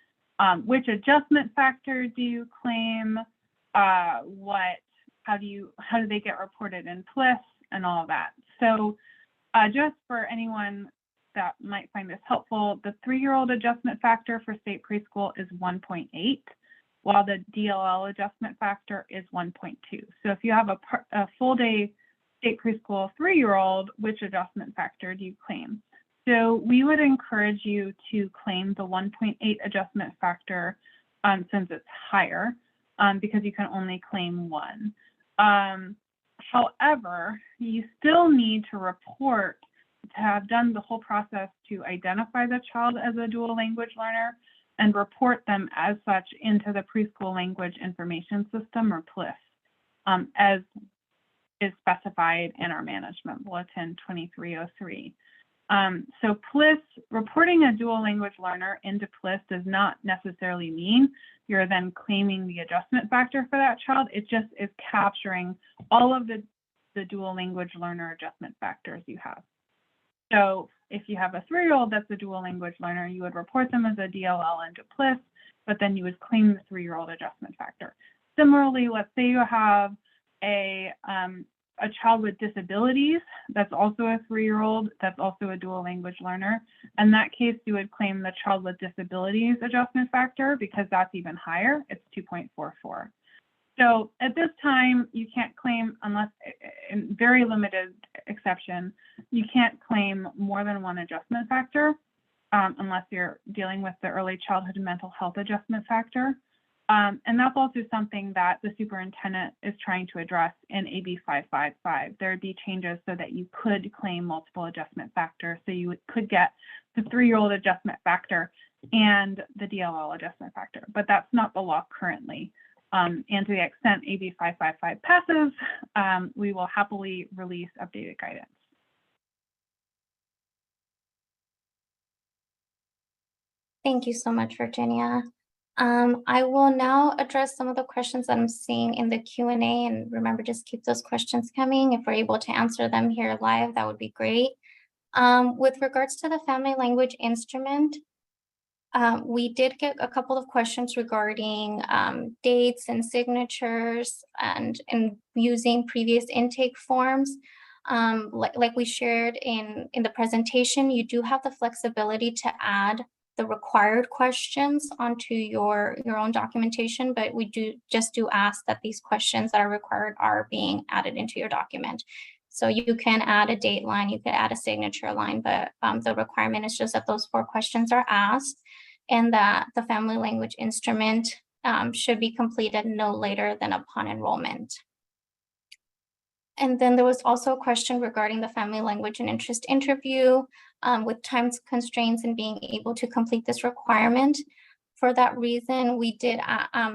Which adjustment factor do you claim? How do they get reported in PLIS and all of that? So just for anyone that might find this helpful, the 3-year-old adjustment factor for state preschool is 1.8, while the DLL adjustment factor is 1.2. So if you have a full day state preschool 3-year-old, which adjustment factor do you claim? So we would encourage you to claim the 1.8 adjustment factor since it's higher, because you can only claim one. However, you still need to report to have done the whole process to identify the child as a dual language learner and report them as such into the Preschool Language Information System, or PLIS, as is specified in our Management Bulletin 2303. So PLIS, reporting a dual language learner into PLIS does not necessarily mean you're then claiming the adjustment factor for that child. It just is capturing all of the dual language learner adjustment factors you have. So if you have a 3-year-old that's a dual language learner, you would report them as a DLL into PLIS, but then you would claim the 3-year-old adjustment factor. Similarly, let's say you have a child with disabilities that's also a 3-year-old that's also a dual language learner. In that case, you would claim the child with disabilities adjustment factor because that's even higher. It's 2.44. So at this time, you can't claim, unless in very limited exception, you can't claim more than one adjustment factor unless you're dealing with the early childhood mental health adjustment factor. And that's also something that the superintendent is trying to address in AB 555. There would be changes so that you could claim multiple adjustment factors. So you could get the 3-year-old adjustment factor and the DLL adjustment factor, but that's not the law currently. And to the extent AB 555 passes, we will happily release updated guidance. Thank you so much, Virginia. I will now address some of the questions that I'm seeing in the Q&A, and remember, just keep those questions coming. If we're able to answer them here live, that would be great. With regards to the family language instrument, we did get a couple of questions regarding dates and signatures and using previous intake forms. Like we shared in the presentation, you do have the flexibility to add the required questions onto your own documentation, but we do ask that these questions that are required are being added into your document. So you can add a date line, you could add a signature line, but the requirement is just that those 4 questions are asked and that the family language instrument should be completed no later than upon enrollment. And then there was also a question regarding the family language and interest interview with time constraints and being able to complete this requirement. For that reason, we did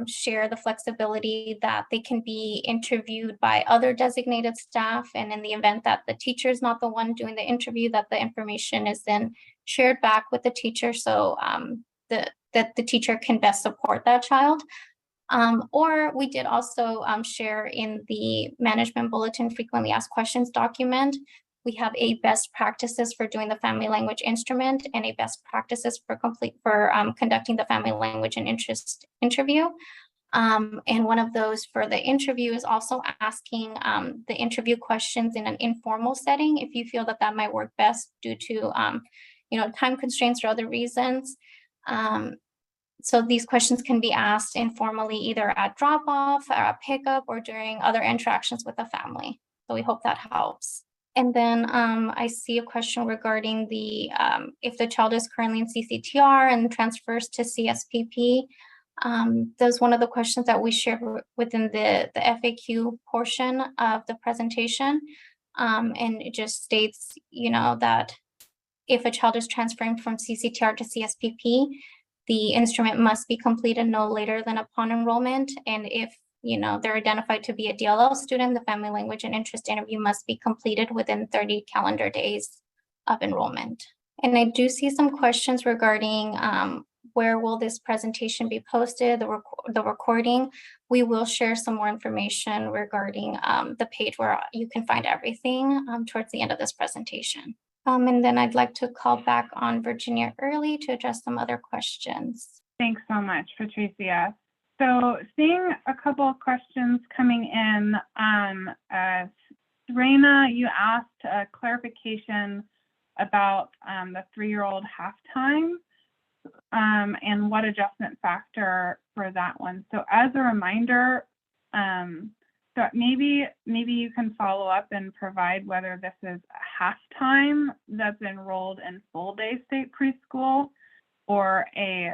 share the flexibility that they can be interviewed by other designated staff. And in the event that the teacher is not the one doing the interview, that the information is then shared back with the teacher so that the teacher can best support that child. Or we did also share in the management bulletin frequently asked questions document. We have a best practices for doing the family language instrument and a best practices for conducting the family language and interest interview. And one of those for the interview is also asking the interview questions in an informal setting if you feel that might work best due to time constraints or other reasons. So these questions can be asked informally, either at drop-off, or at pickup, or during other interactions with the family. So we hope that helps. And then I see a question regarding the if the child is currently in CCTR and transfers to CSPP. That's one of the questions that we shared within the FAQ portion of the presentation. And it just states, that if a child is transferring from CCTR to CSPP, the instrument must be completed no later than upon enrollment. And if they're identified to be a DLL student, the family language and interest interview must be completed within 30 calendar days of enrollment. And I do see some questions regarding where will this presentation be posted, the recording. We will share some more information regarding the page where you can find everything towards the end of this presentation. And then I'd like to call back on Virginia Early to address some other questions. Thanks so much, Patricia. So seeing a couple of questions coming in, Serena, you asked a clarification about the 3-year-old halftime and what adjustment factor for that one. So as a reminder, so maybe you can follow up and provide whether this is a halftime that's enrolled in full day state preschool or a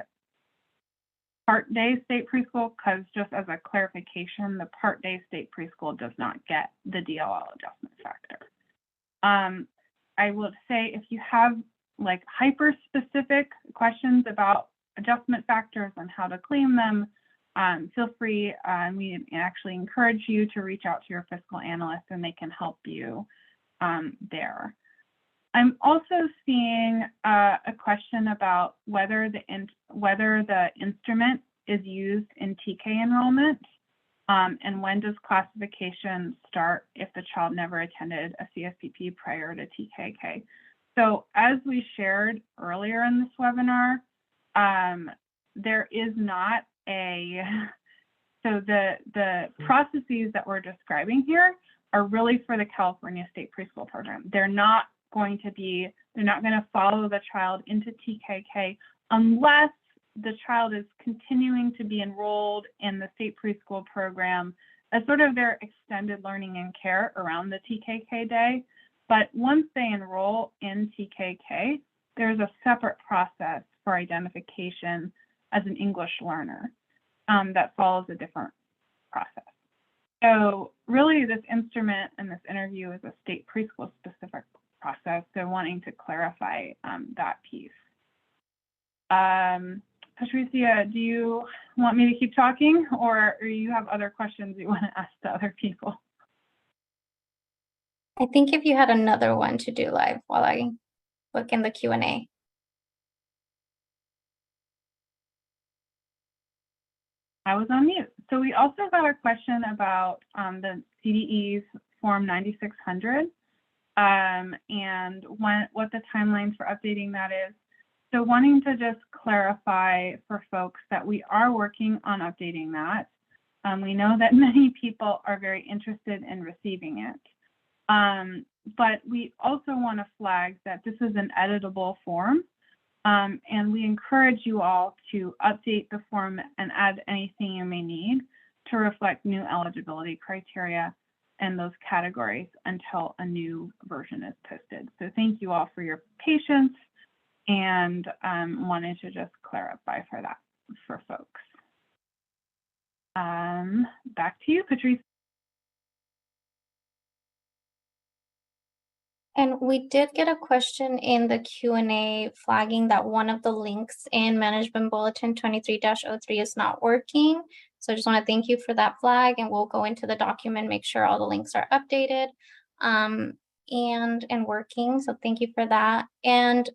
part day state preschool, because just as a clarification, the part day state preschool does not get the DLL adjustment factor. I would say if you have like hyper specific questions about adjustment factors and how to claim them, feel free. We actually encourage you to reach out to your fiscal analyst and they can help you there. I'm also seeing a question about whether the instrument is used in TK enrollment and when does classification start if the child never attended a CSPP prior to TKK. So as we shared earlier in this webinar, there is not so the processes that we're describing here are really for the California State Preschool Program. They're not going to follow the child into TKK unless the child is continuing to be enrolled in the state preschool program as sort of their extended learning and care around the TKK day. But once they enroll in TKK, there's a separate process for identification as an English learner. that follows a different process. So really this instrument and this interview is a state preschool specific process. So wanting to clarify that piece. Patricia, do you want me to keep talking, or you have other questions you want to ask the other people? I think if you had another one to do live while I look in the Q&A. I was on mute. So we also got a question about the CDE's Form 9600 and what the timeline for updating that is. So wanting to just clarify for folks that we are working on updating that. We know that many people are very interested in receiving it. But we also want to flag that this is an editable form. And we encourage you all to update the form and add anything you may need to reflect new eligibility criteria and those categories until a new version is posted. So thank you all for your patience, and wanted to just clarify for that for folks. Back to you, Patrice. And we did get a question in the Q&A flagging that one of the links in Management Bulletin 23-03 is not working. So I just want to thank you for that flag, and we'll go into the document, make sure all the links are updated and working. So thank you for that. And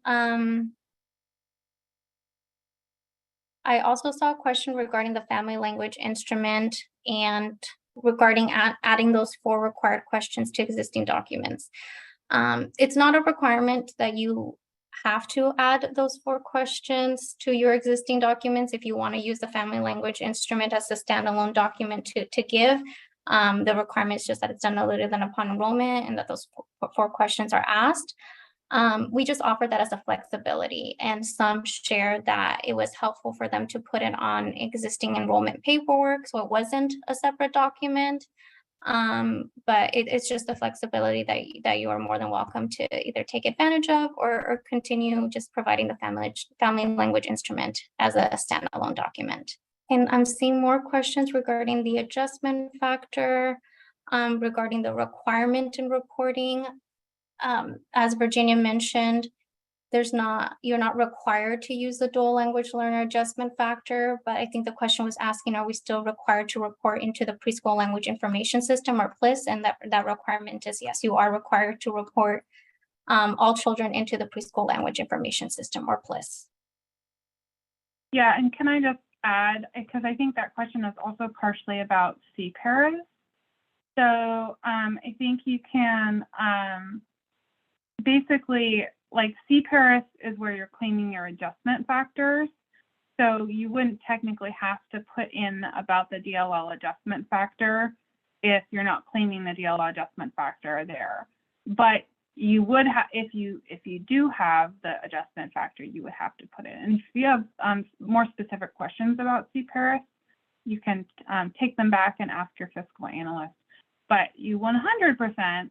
I also saw a question regarding the family language instrument and regarding adding those 4 required questions to existing documents. It's not a requirement that you have to add those 4 questions to your existing documents if you want to use the family language instrument as a standalone document to give. The requirement is just that it's done no later than upon enrollment and that those 4 questions are asked. We just offer that as a flexibility, and some shared that it was helpful for them to put it on existing enrollment paperwork, so it wasn't a separate document. But it's just the flexibility that you are more than welcome to either take advantage of or continue just providing the family language instrument as a standalone document. And I'm seeing more questions regarding the adjustment factor, regarding the requirement in reporting. As Virginia mentioned, you're not required to use the dual language learner adjustment factor, but I think the question was asking, are we still required to report into the preschool language information system, or PLIS? And that requirement is yes, you are required to report all children into the preschool language information system, or PLIS. Yeah, and can I just add, because I think that question is also partially about CPARES. So I think you can basically, like CPARES is where you're claiming your adjustment factors. So you wouldn't technically have to put in about the DLL adjustment factor if you're not claiming the DLL adjustment factor there. But you would have, if you do have the adjustment factor, you would have to put it in. If you have more specific questions about CPARES, you can take them back and ask your fiscal analyst. But you 100%,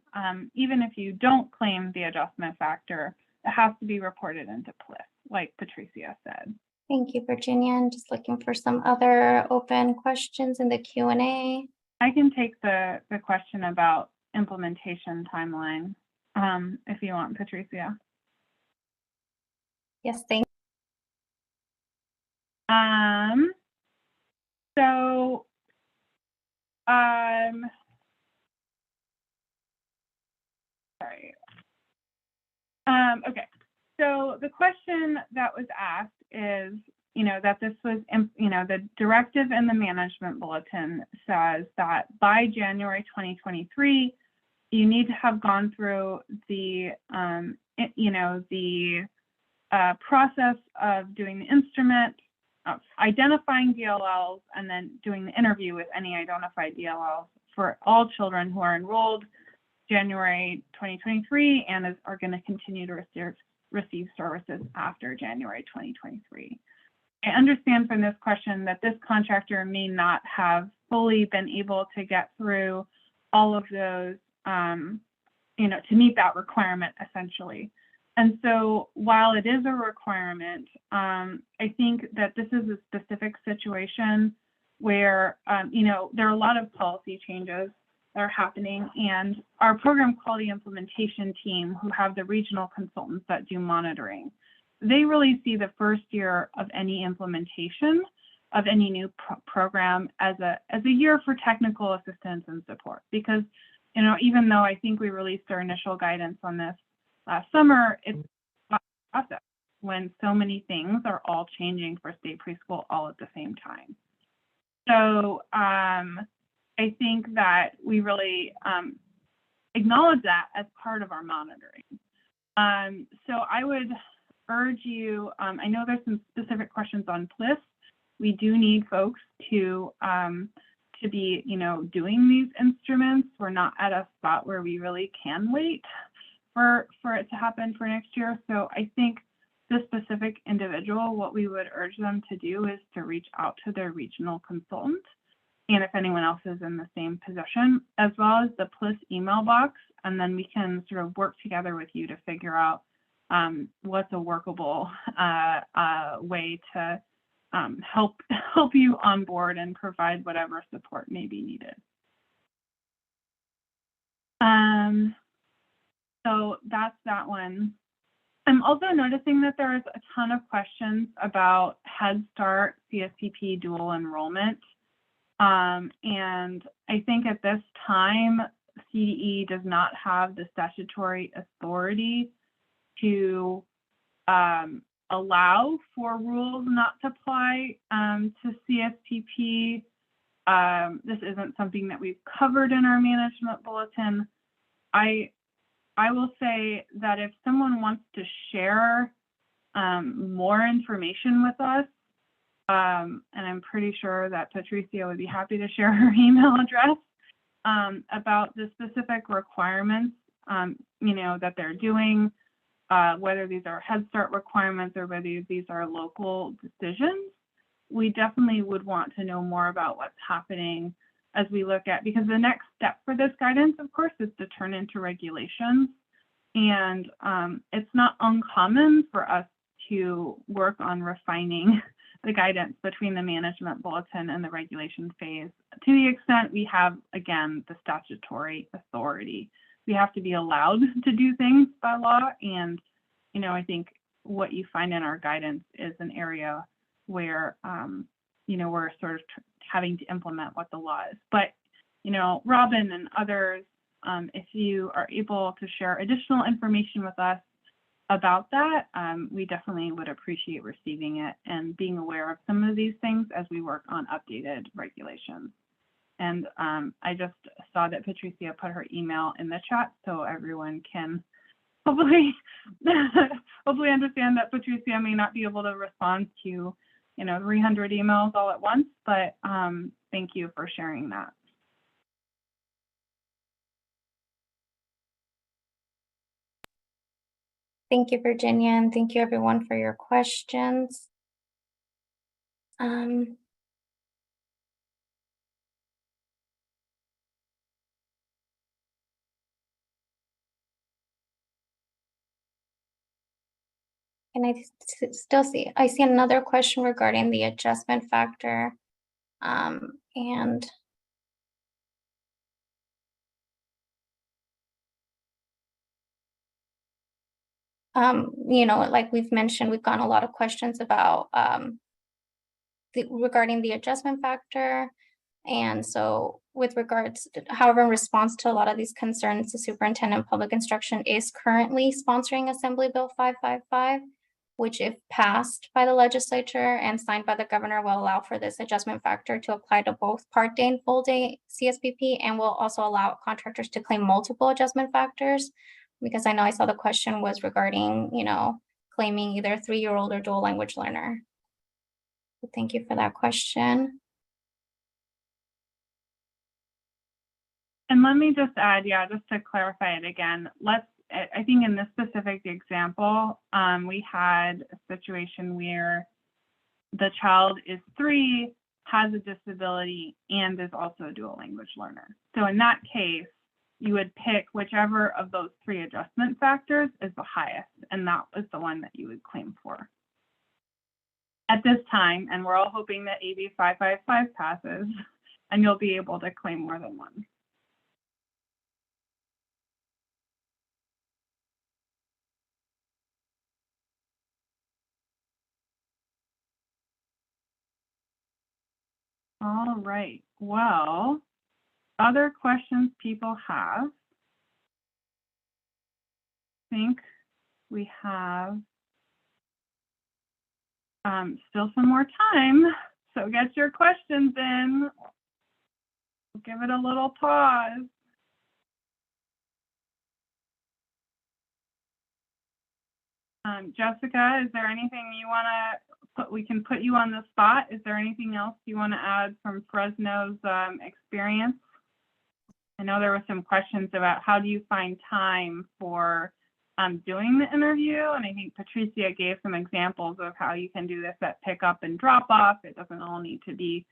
even if you don't claim the adjustment factor, it has to be reported into PLIS, like Patricia said. Thank you, Virginia. I'm just looking for some other open questions in the Q&A. I can take the question about implementation timeline, if you want, Patricia. Yes, thank you. Sorry. Okay, so the question that was asked is, that this was, the directive in the management bulletin says that by January 2023, you need to have gone through the, process of doing the instrument, of identifying DLLs, and then doing the interview with any identified DLLs for all children who are enrolled January 2023 and are going to continue to receive services after January 2023. I understand from this question that this contractor may not have fully been able to get through all of those, to meet that requirement essentially. And so while it is a requirement, I think that this is a specific situation where, there are a lot of policy changes that are happening, and our program quality implementation team, who have the regional consultants that do monitoring, they really see the first year of any implementation of any new program as a year for technical assistance and support. Because, even though I think we released our initial guidance on this last summer, it's a process when so many things are all changing for state preschool all at the same time. So I think that we really acknowledge that as part of our monitoring. So I would urge you, I know there's some specific questions on PLIS. We do need folks to be, doing these instruments. We're not at a spot where we really can wait for it to happen for next year. So I think the specific individual, what we would urge them to do is to reach out to their regional consultant, and if anyone else is in the same position, as well as the PLIS email box, and then we can sort of work together with you to figure out what's a workable way to help you on board and provide whatever support may be needed. So that's that one. I'm also noticing that there is a ton of questions about Head Start CSPP dual enrollment. And I think at this time, CDE does not have the statutory authority to allow for rules not to apply to CSPP. This isn't something that we've covered in our management bulletin. I will say that if someone wants to share more information with us, and I'm pretty sure that Patricia would be happy to share her email address about the specific requirements, that they're doing, whether these are Head Start requirements or whether these are local decisions. We definitely would want to know more about what's happening as we look at, because the next step for this guidance, of course, is to turn into regulations. And it's not uncommon for us to work on refining the guidance between the management bulletin and the regulation phase to the extent we have, again, the statutory authority. We have to be allowed to do things by law. And, I think what you find in our guidance is an area where, we're sort of having to implement what the law is. But, Robin and others, if you are able to share additional information with us about that, we definitely would appreciate receiving it and being aware of some of these things as we work on updated regulations. And I just saw that Patricia put her email in the chat, so everyone can hopefully understand that Patricia may not be able to respond to 300 emails all at once, but thank you for sharing that. Thank you, Virginia, and thank you everyone for your questions. And I still see another question regarding the adjustment factor. And like we've mentioned, we've gotten a lot of questions about regarding the adjustment factor. And so with regards to, however, in response to a lot of these concerns, the Superintendent of Public Instruction is currently sponsoring Assembly Bill 555, which, if passed by the legislature and signed by the governor, will allow for this adjustment factor to apply to both part-day and full-day CSPP, and will also allow contractors to claim multiple adjustment factors. Because I know I saw the question was regarding, claiming either a 3-year-old or dual language learner. So thank you for that question. And let me just add, just to clarify it again, I think in this specific example, we had a situation where the child is 3, has a disability, and is also a dual language learner. So in that case, you would pick whichever of those 3 adjustment factors is the highest, and that was the one that you would claim for. at this time, and we're all hoping that AB 555 passes and you'll be able to claim more than one. All right, well, other questions people have? I think we have still some more time, so get your questions in. Give it a little pause. Jessica, is there anything you want to put? We can put you on the spot. Is there anything else you want to add from Fresno's experience? I know there were some questions about how do you find time for doing the interview, and I think Patricia gave some examples of how you can do this at pickup and drop off. It doesn't all need to be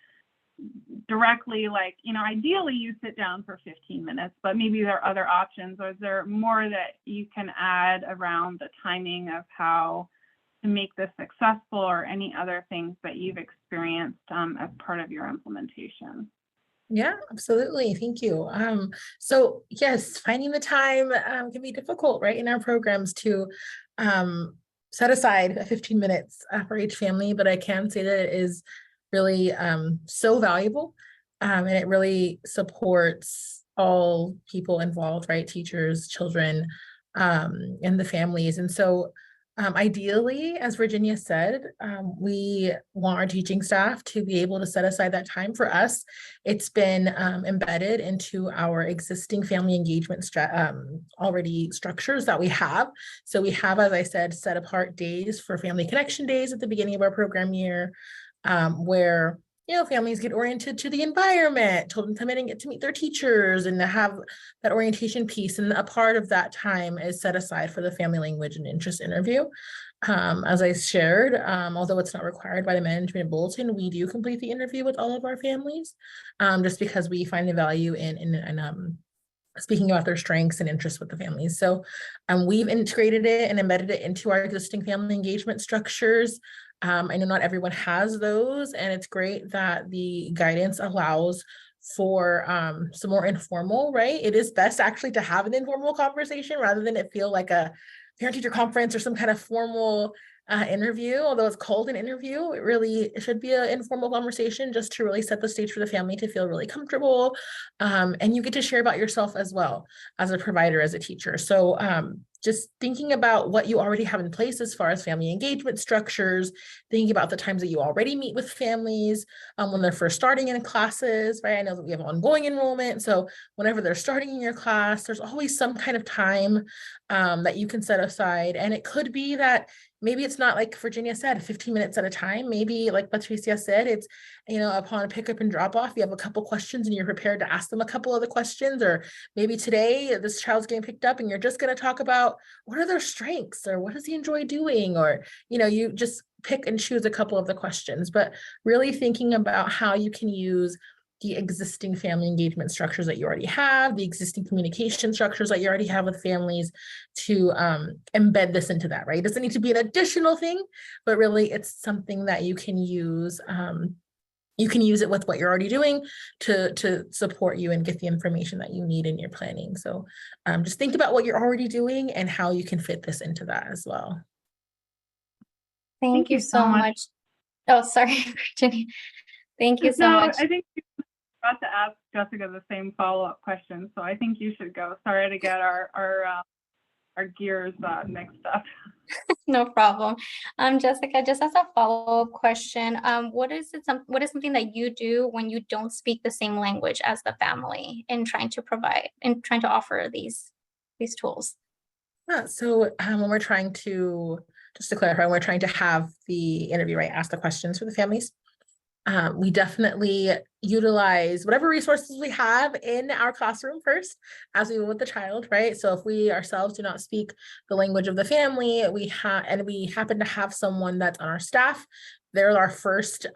directly, like, you know, ideally you sit down for 15 minutes, but maybe there are other options. Or is there more that you can add around the timing of how to make this successful, or any other things that you've experienced as part of your implementation? Yeah, absolutely. Thank you. So yes, finding the time can be difficult, right, in our programs to set aside 15 minutes for each family, but I can say that it is really so valuable, and it really supports all people involved, right? Teachers, children, and the families. And so ideally, as Virginia said, we want our teaching staff to be able to set aside that time for us. It's been embedded into our existing family engagement already structures that we have. So we have, as I said, set apart days for family connection days at the beginning of our program year, where, you know, families get oriented to the environment, children come in and get to meet their teachers and have that orientation piece. And a part of that time is set aside for the family language and interest interview. As I shared, although it's not required by the management bulletin, we do complete the interview with all of our families, just because we find the value in speaking about their strengths and interests with the families. So we've integrated it and embedded it into our existing family engagement structures. I know not everyone has those, and it's great that the guidance allows for some more informal, right? It is best actually to have an informal conversation rather than it feel like a parent-teacher conference or some kind of formal interview. Although it's called an interview, it should be an informal conversation just to really set the stage for the family to feel really comfortable. And you get to share about yourself as well as a provider, as a teacher. So just thinking about what you already have in place as far as family engagement structures, thinking about the times that you already meet with families when they're first starting in classes, right? I know that we have ongoing enrollment. So whenever they're starting in your class, there's always some kind of time that you can set aside. And it could be that maybe it's not like Virginia said, 15 minutes at a time. Maybe like Patricia said, it's, you know, upon pickup and drop off, you have a couple questions and you're prepared to ask them a couple of the questions. Or maybe today this child's getting picked up and you're just going to talk about what are their strengths or what does he enjoy doing? Or, you know, you just pick and choose a couple of the questions, but really thinking about how you can use the existing family engagement structures that you already have, the existing communication structures that you already have with families to embed this into that, right? It doesn't need to be an additional thing, but really it's something that you can use. You can use it with what you're already doing to support you and get the information that you need in your planning. So just think about what you're already doing and how you can fit this into that as well. Thank you so much. Oh, sorry, Virginia. Thank you so much. I think about to ask Jessica the same follow-up question, so I think you should go. Sorry to get our gears mixed up. No problem. Jessica, just as a follow-up question, what is something that you do when you don't speak the same language as the family in trying to offer these tools? So when we're trying to, just to clarify, when we're trying to have the interview, right, ask the questions for the families, we definitely utilize whatever resources we have in our classroom first, as we will with the child, right? So if we ourselves do not speak the language of the family, we happen to have someone that's on our staff, they're our first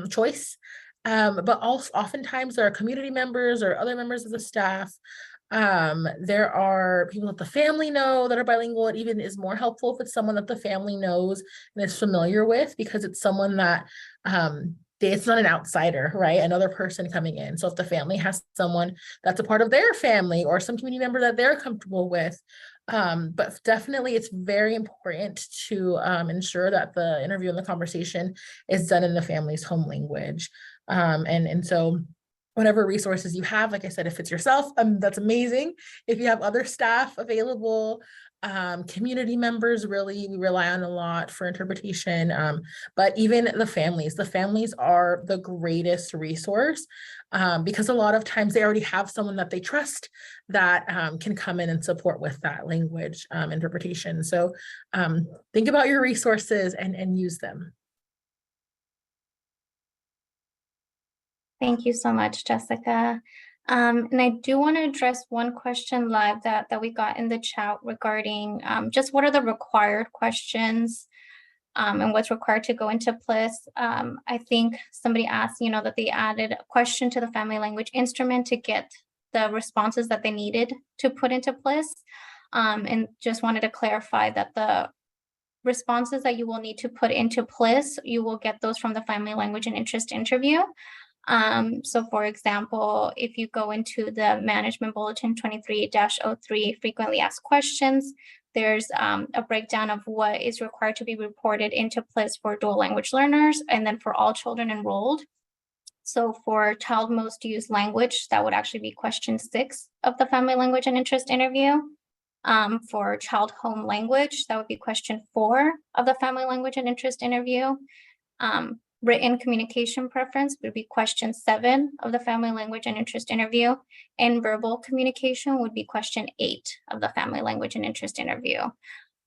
choice. But also oftentimes there are community members or other members of the staff There are people that the family know that are bilingual. It even is more helpful if it's someone that the family knows and is familiar with, because it's someone that it's not an outsider, right? Another person coming in. So if the family has someone that's a part of their family or some community member that they're comfortable with, but definitely it's very important to ensure that the interview and the conversation is done in the family's home language. And so whatever resources you have, like I said, if it's yourself, that's amazing. If you have other staff available, community members, really we rely on a lot for interpretation, but even the families are the greatest resource, because a lot of times they already have someone that they trust that can come in and support with that language interpretation. So think about your resources and use them. Thank you so much, Jessica. And I do want to address one question live that we got in the chat regarding just what are the required questions and what's required to go into PLIS. I think somebody asked, that they added a question to the family language instrument to get the responses that they needed to put into PLIS, and just wanted to clarify that the responses that you will need to put into PLIS, you will get those from the family language and interest interview. So for example, if you go into the Management Bulletin 23-03 frequently asked questions, there's a breakdown of what is required to be reported into PLIS for dual language learners and then for all children enrolled. So for child most used language, that would actually be question 6 of the family language and interest interview. For child home language, that would be question 4 of the family language and interest interview. Written communication preference would be question 7 of the family language and interest interview, and verbal communication would be question 8 of the family language and interest interview.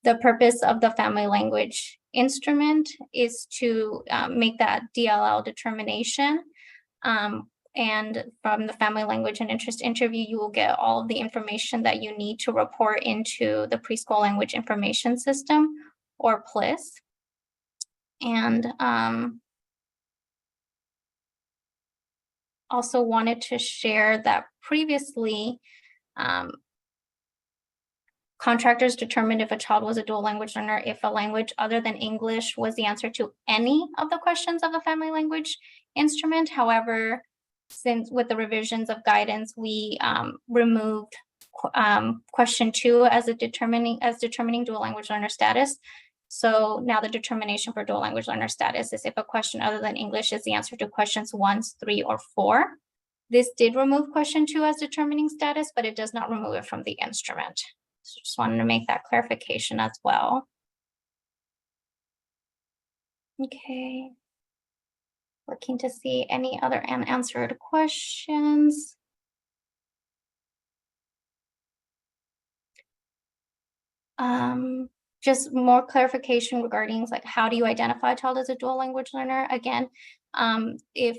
The purpose of the family language instrument is to make that DLL determination. And from the family language and interest interview, you will get all of the information that you need to report into the Preschool Language Information System, or PLIS. And also wanted to share that previously, contractors determined if a child was a dual language learner if a language other than English was the answer to any of the questions of the family language instrument. However, since with the revisions of guidance, we removed question 2 as determining dual language learner status. So now the determination for dual language learner status is if a question other than English is the answer to questions 1, 3, or 4. This did remove question 2 as determining status, but it does not remove it from the instrument. So just wanted to make that clarification as well. Okay. Looking to see any other unanswered questions. Just more clarification regarding like how do you identify a child as a dual language learner? Again, if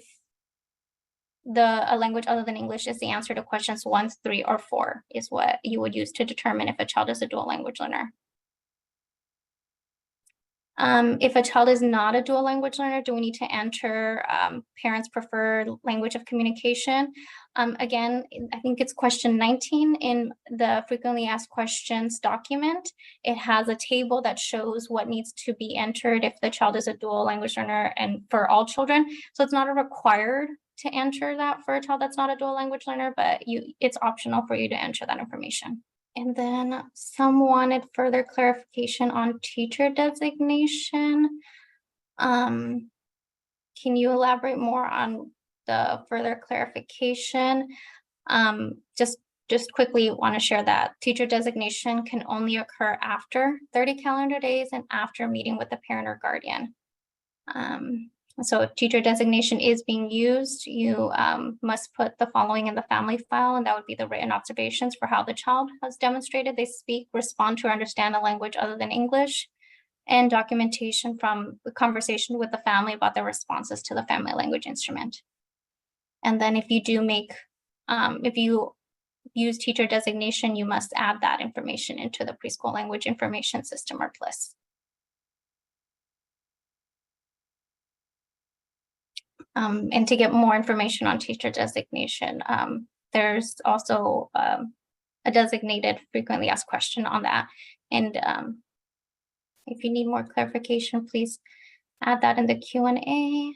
a language other than English is the answer to questions 1, 3, or 4 is what you would use to determine if a child is a dual language learner. If a child is not a dual language learner, do we need to enter parents' preferred language of communication? Again, I think it's question 19 in the frequently asked questions document. It has a table that shows what needs to be entered if the child is a dual language learner and for all children. So it's not a required to enter that for a child that's not a dual language learner, but it's optional for you to enter that information. And then some wanted further clarification on teacher designation. Can you elaborate more on the further clarification? Just quickly want to share that teacher designation can only occur after 30 calendar days and after meeting with the parent or guardian. So if teacher designation is being used, you must put the following in the family file, and that would be the written observations for how the child has demonstrated they speak, respond to, or understand a language other than English, and documentation from the conversation with the family about their responses to the family language instrument. And then if you do if you use teacher designation, you must add that information into the Preschool Language Information System, or PLIS. And to get more information on teacher designation, there's also a designated frequently asked question on that. And if you need more clarification, please add that in the Q&A.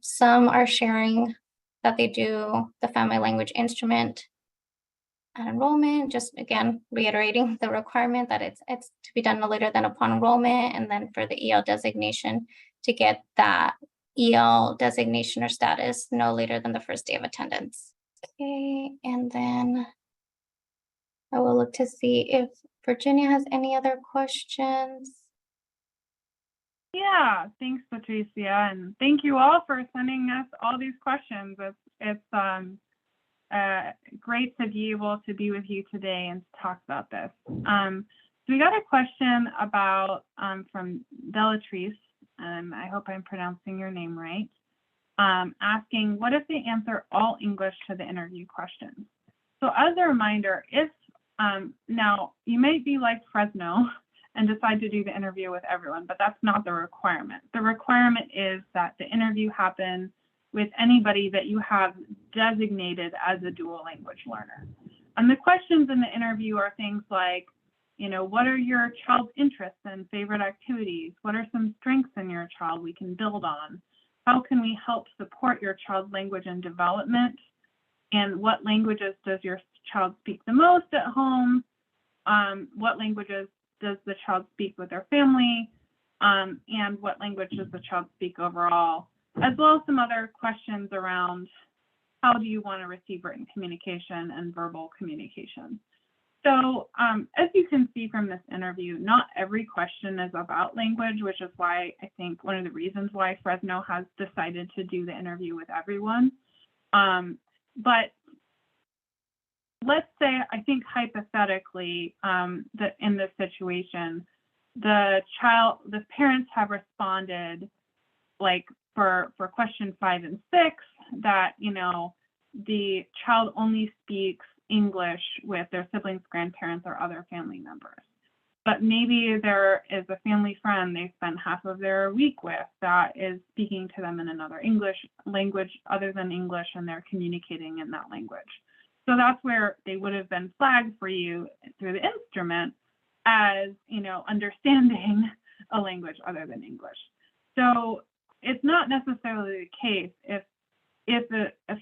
Some are sharing that they do the family language instrument at enrollment, just again, reiterating the requirement that it's to be done no later than upon enrollment, and then for the EL designation to get that EL designation or status no later than the first day of attendance. Okay, and then I will look to see if Virginia has any other questions. Yeah, thanks, Patricia, and thank you all for sending us all these questions. It's great to be able to be with you today and talk about this. So we got a question about from Bellatrice, and I hope I'm pronouncing your name right, asking, what if they answer all English to the interview questions? So as a reminder, if now you might be like Fresno and decide to do the interview with everyone, but that's not the requirement. The requirement is that the interview happen with anybody that you have designated as a dual language learner. And the questions in the interview are things like, you know, what are your child's interests and favorite activities? What are some strengths in your child we can build on? How can we help support your child's language and development? And what languages does your child speak the most at home? What languages does the child speak with their family? And what language does the child speak overall? As well as some other questions around how do you want to receive written communication and verbal communication. So as you can see from this interview, not every question is about language, which is why I think one of the reasons why Fresno has decided to do the interview with everyone. But let's say, I think hypothetically, that in this situation, the parents have responded like for question 5 and 6 that, you know, the child only speaks English with their siblings, grandparents, or other family members. But maybe there is a family friend they spend half of their week with that is speaking to them in another English language other than English, and they're communicating in that language. So that's where they would have been flagged for you through the instrument as, you know, understanding a language other than English. So it's not necessarily the case if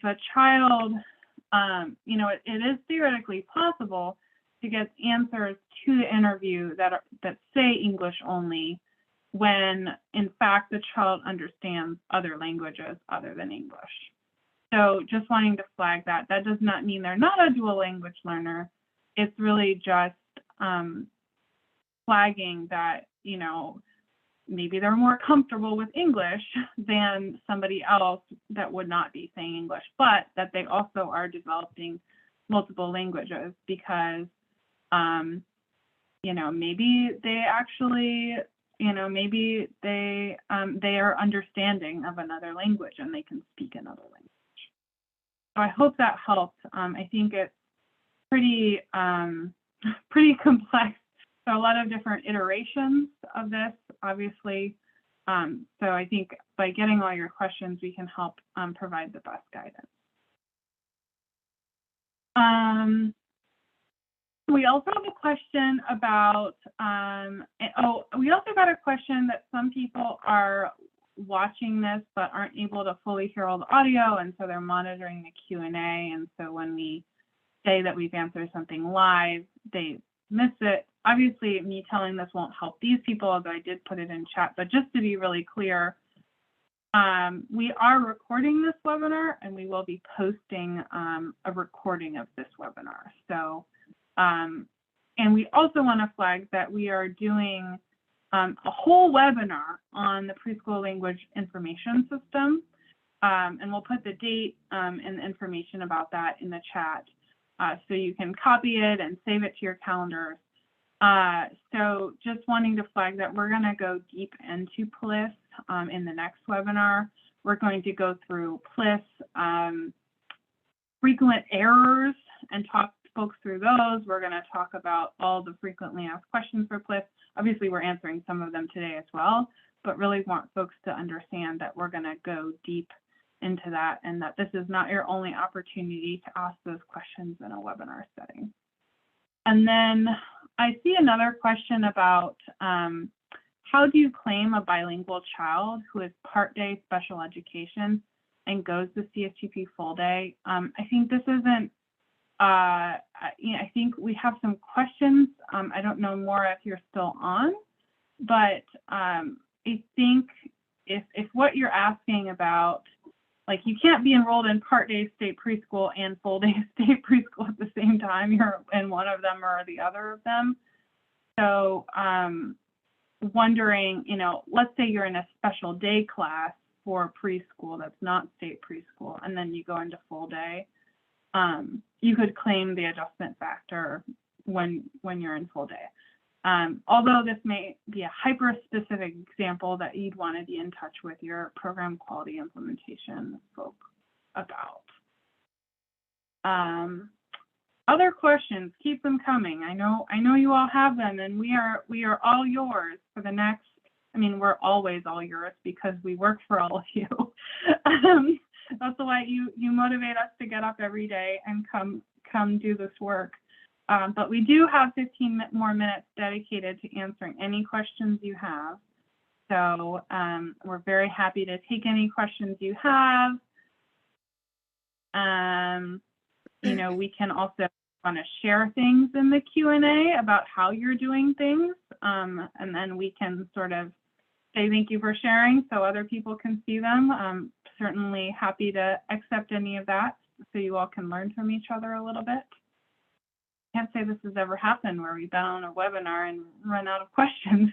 a child, you know, it is theoretically possible to get answers to the interview that say English only, when in fact the child understands other languages other than English. So just wanting to flag that does not mean they're not a dual language learner. It's really just flagging that, you know, maybe they're more comfortable with English than somebody else that would not be saying English, but that they also are developing multiple languages because, you know, maybe they actually, you know, maybe they are understanding of another language and they can speak another language. So I hope that helped. I think it's pretty complex. So a lot of different iterations of this, obviously. So I think by getting all your questions, we can help provide the best guidance. We also have a question about, we also got a question that some people are watching this but aren't able to fully hear all the audio, and so they're monitoring the Q&A, and so when we say that we've answered something live, they miss it. Obviously, me telling this won't help these people, although I did put it in chat, but just to be really clear, we are recording this webinar and we will be posting a recording of this webinar. So, and we also want to flag that we are doing a whole webinar on the preschool language information system, and we'll put the date and the information about that in the chat, so you can copy it and save it to your calendars. So just wanting to flag that we're going to go deep into PLIS in the next webinar. We're going to go through PLIS frequent errors and talk folks through those. We're going to talk about all the frequently asked questions for PLIS. Obviously, we're answering some of them today as well, but really want folks to understand that we're going to go deep into that, and that this is not your only opportunity to ask those questions in a webinar setting. And then I see another question about how do you claim a bilingual child who is part-day special education and goes to CSPP full day? I think this isn't, I think we have some questions. I don't know, Maura, if you're still on, but I think if what you're asking about, like, you can't be enrolled in part-day state preschool and full-day state preschool at the same time. You're in one of them or the other of them. So wondering, let's say you're in a special day class for preschool that's not state preschool, and then you go into full day. You could claim the adjustment factor when you're in full day. Although this may be a hyper-specific example that you'd want to be in touch with your program quality implementation folk about. Other questions, keep them coming. I know you all have them, and we are all yours for the next. I mean, we're always all yours because we work for all of you. That's why you motivate us to get up every day and come do this work. But we do have 15 more minutes dedicated to answering any questions you have. So we're very happy to take any questions you have. We can also want to share things in the Q&A about how you're doing things. And then we can sort of say thank you for sharing so other people can see them. Certainly happy to accept any of that so you all can learn from each other a little bit. Can't say this has ever happened where we've been on a webinar and run out of questions.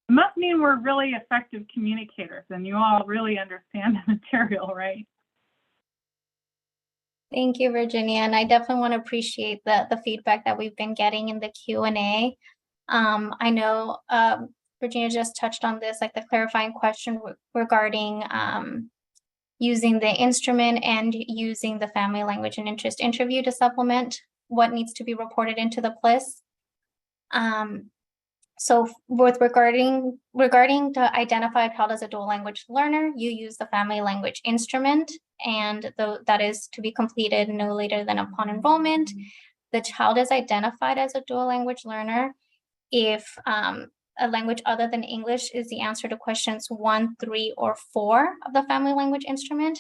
It must mean we're really effective communicators and you all really understand the material, right? Thank you, Virginia. And I definitely want to appreciate the feedback that we've been getting in the Q&A. I know Virginia just touched on this, like the clarifying question regarding using the instrument and using the family language and interest interview to supplement what needs to be reported into the PLIS. So regarding to identify a child as a dual language learner, you use the family language instrument, and that is to be completed no later than upon enrollment. The child is identified as a dual language learner if a language other than English is the answer to questions 1, 3, or 4 of the family language instrument.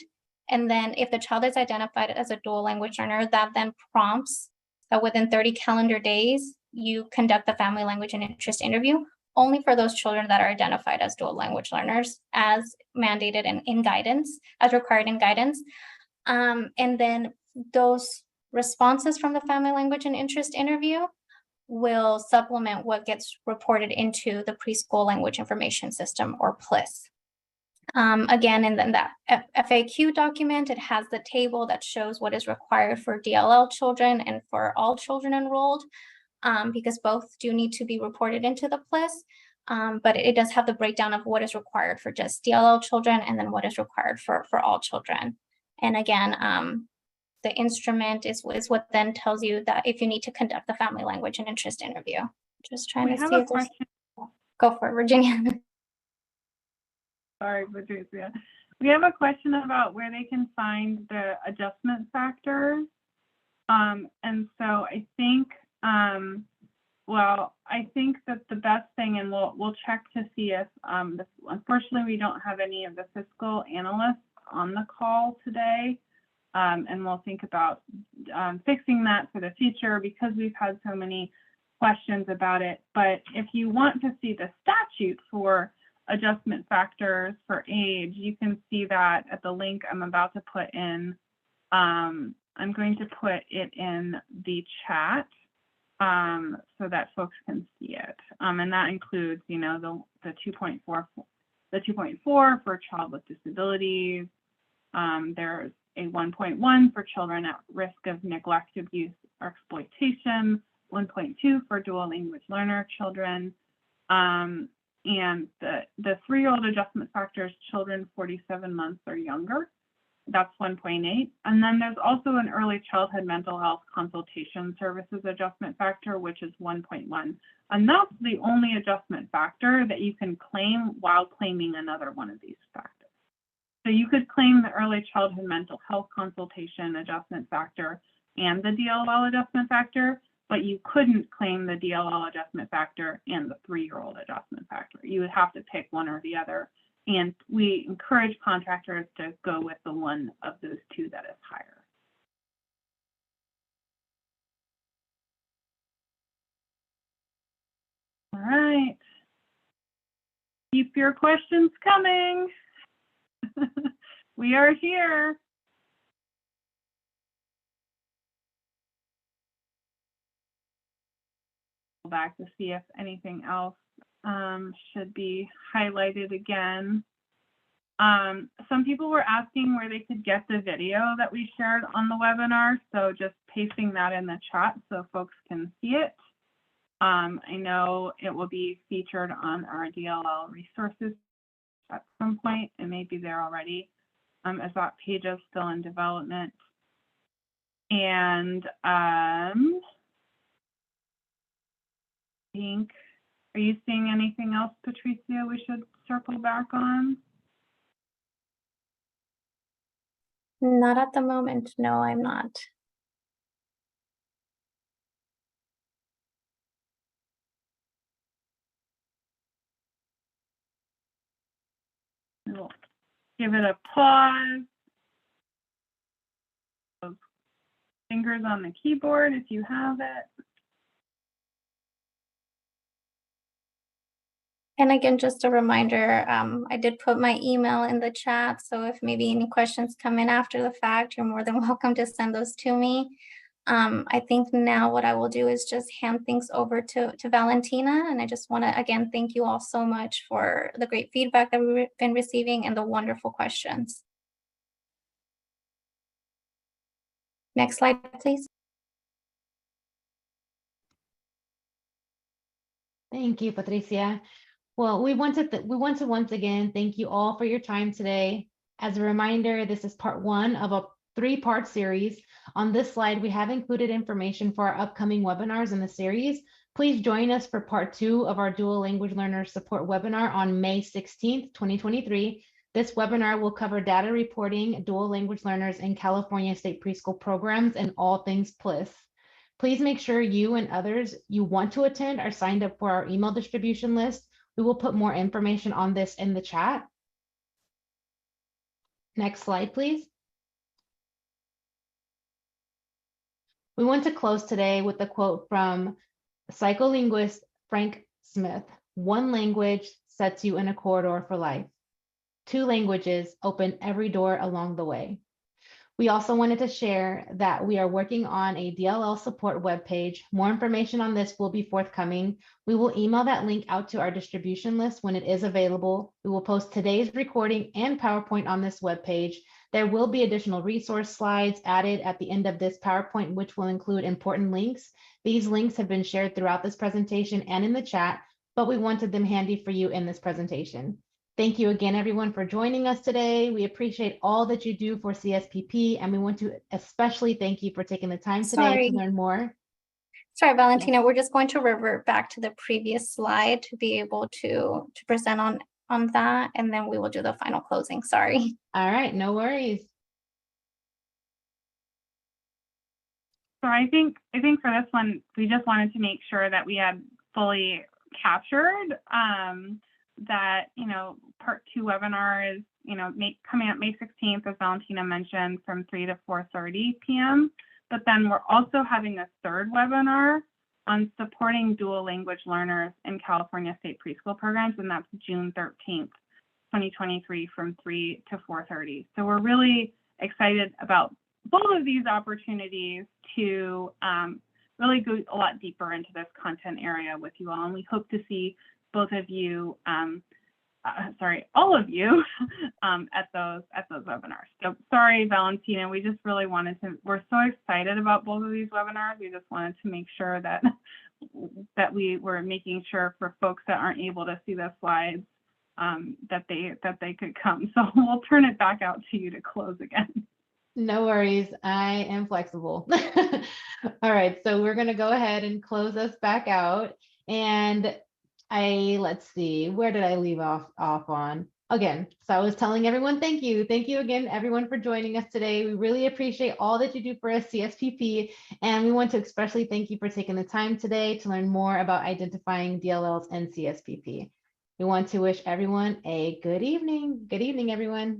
And then if the child is identified as a dual language learner, that then prompts that within 30 calendar days, you conduct the family language and interest interview only for those children that are identified as dual language learners as mandated in guidance, as required in guidance. And then those responses from the family language and interest interview will supplement what gets reported into the preschool language information system, or PLIS. Again, and then that FAQ document, it has the table that shows what is required for DLL children and for all children enrolled, because both do need to be reported into the PLIS, but it does have the breakdown of what is required for just DLL children and then what is required for all children. And again, the instrument is what then tells you that if you need to conduct the family language and interest interview. Just trying to see if there's... Go for it, Virginia. Sorry, Patricia. We have a question about where they can find the adjustment factors. And so I think, I think that the best thing, and we'll check to see if, unfortunately, we don't have any of the fiscal analysts on the call today. And we'll think about fixing that for the future because we've had so many questions about it. But if you want to see the statute for adjustment factors for age, you can see that at the link I'm about to put in. I'm going to put it in the chat so that folks can see it. And that includes, the 2.4, for a child with disabilities. There's a 1.1 for children at risk of neglect, abuse, or exploitation, 1.2 for dual language learner children, and the 3-year-old adjustment factors, children 47 months or younger, that's 1.8. And then there's also an early childhood mental health consultation services adjustment factor, which is 1.1. And that's the only adjustment factor that you can claim while claiming another one of these factors. So you could claim the early childhood mental health consultation adjustment factor and the DLL adjustment factor, but you couldn't claim the DLL adjustment factor and the 3-year-old adjustment factor. You would have to pick one or the other. And we encourage contractors to go with the one of those two that is higher. All right. Keep your questions coming. We are here. Go back to see if anything else should be highlighted again. Some people were asking where they could get the video that we shared on the webinar, so just pasting that in the chat so folks can see it. I know it will be featured on our DLL resources at some point. It may be there already, as that page is still in development. And I think, are you seeing anything else, Patricia, we should circle back on? Not at the moment. No, I'm not. We'll give it a pause. Fingers on the keyboard if you have it. And again, just a reminder, I did put my email in the chat, so if maybe any questions come in after the fact, you're more than welcome to send those to me. I think now what I will do is just hand things over to Valentina, and I just want to, again, thank you all so much for the great feedback that we've been receiving and the wonderful questions. Next slide, please. Thank you, Patricia. Well, we want to once again thank you all for your time today. As a reminder, this is part 1 of a 3-part series. On this slide, we have included information for our upcoming webinars in the series. Please join us for part 2 of our Dual Language Learner Support webinar on May 16th, 2023. This webinar will cover data reporting, dual language learners in California state preschool programs, and all things PLIS. Please make sure you and others you want to attend are signed up for our email distribution list. We will put more information on this in the chat. Next slide, please. We want to close today with a quote from psycholinguist Frank Smith. 1 language sets you in a corridor for life. 2 languages open every door along the way. We also wanted to share that we are working on a DLL support webpage. More information on this will be forthcoming. We will email that link out to our distribution list when it is available. We will post today's recording and PowerPoint on this webpage. There will be additional resource slides added at the end of this PowerPoint, which will include important links. These links have been shared throughout this presentation and in the chat, but we wanted them handy for you in this presentation. Thank you again, everyone, for joining us today. We appreciate all that you do for CSPP, and we want to especially thank you for taking the time today to learn more. Sorry, Valentina, we're just going to revert back to the previous slide to be able to present on that, and then we will do the final closing. Sorry. All right, no worries. So I think for this one, we just wanted to make sure that we had fully captured that, part 2 webinar is, coming up May 16th, as Valentina mentioned, from 3 to 4:30 p.m. But then we're also having a 3rd webinar on supporting dual language learners in California state preschool programs, and that's June 13th, 2023, from 3 to 4:30. So we're really excited about both of these opportunities to really go a lot deeper into this content area with you all, and we hope to see both of you, all of you at those webinars. So sorry, Valentina, we just really wanted to, we're so excited about both of these webinars. We just wanted to make sure that we were making sure for folks that aren't able to see the slides that they could come. So we'll turn it back out to you to close again. No worries, I am flexible. All right, so we're gonna go ahead and close us back out. And let's see, where did I leave off on? again, so I was telling everyone, thank you. Thank you again, everyone, for joining us today. We really appreciate all that you do for us, CSPP, and we want to especially thank you for taking the time today to learn more about identifying DLLs and CSPP. We want to wish everyone a good evening. Good evening, everyone.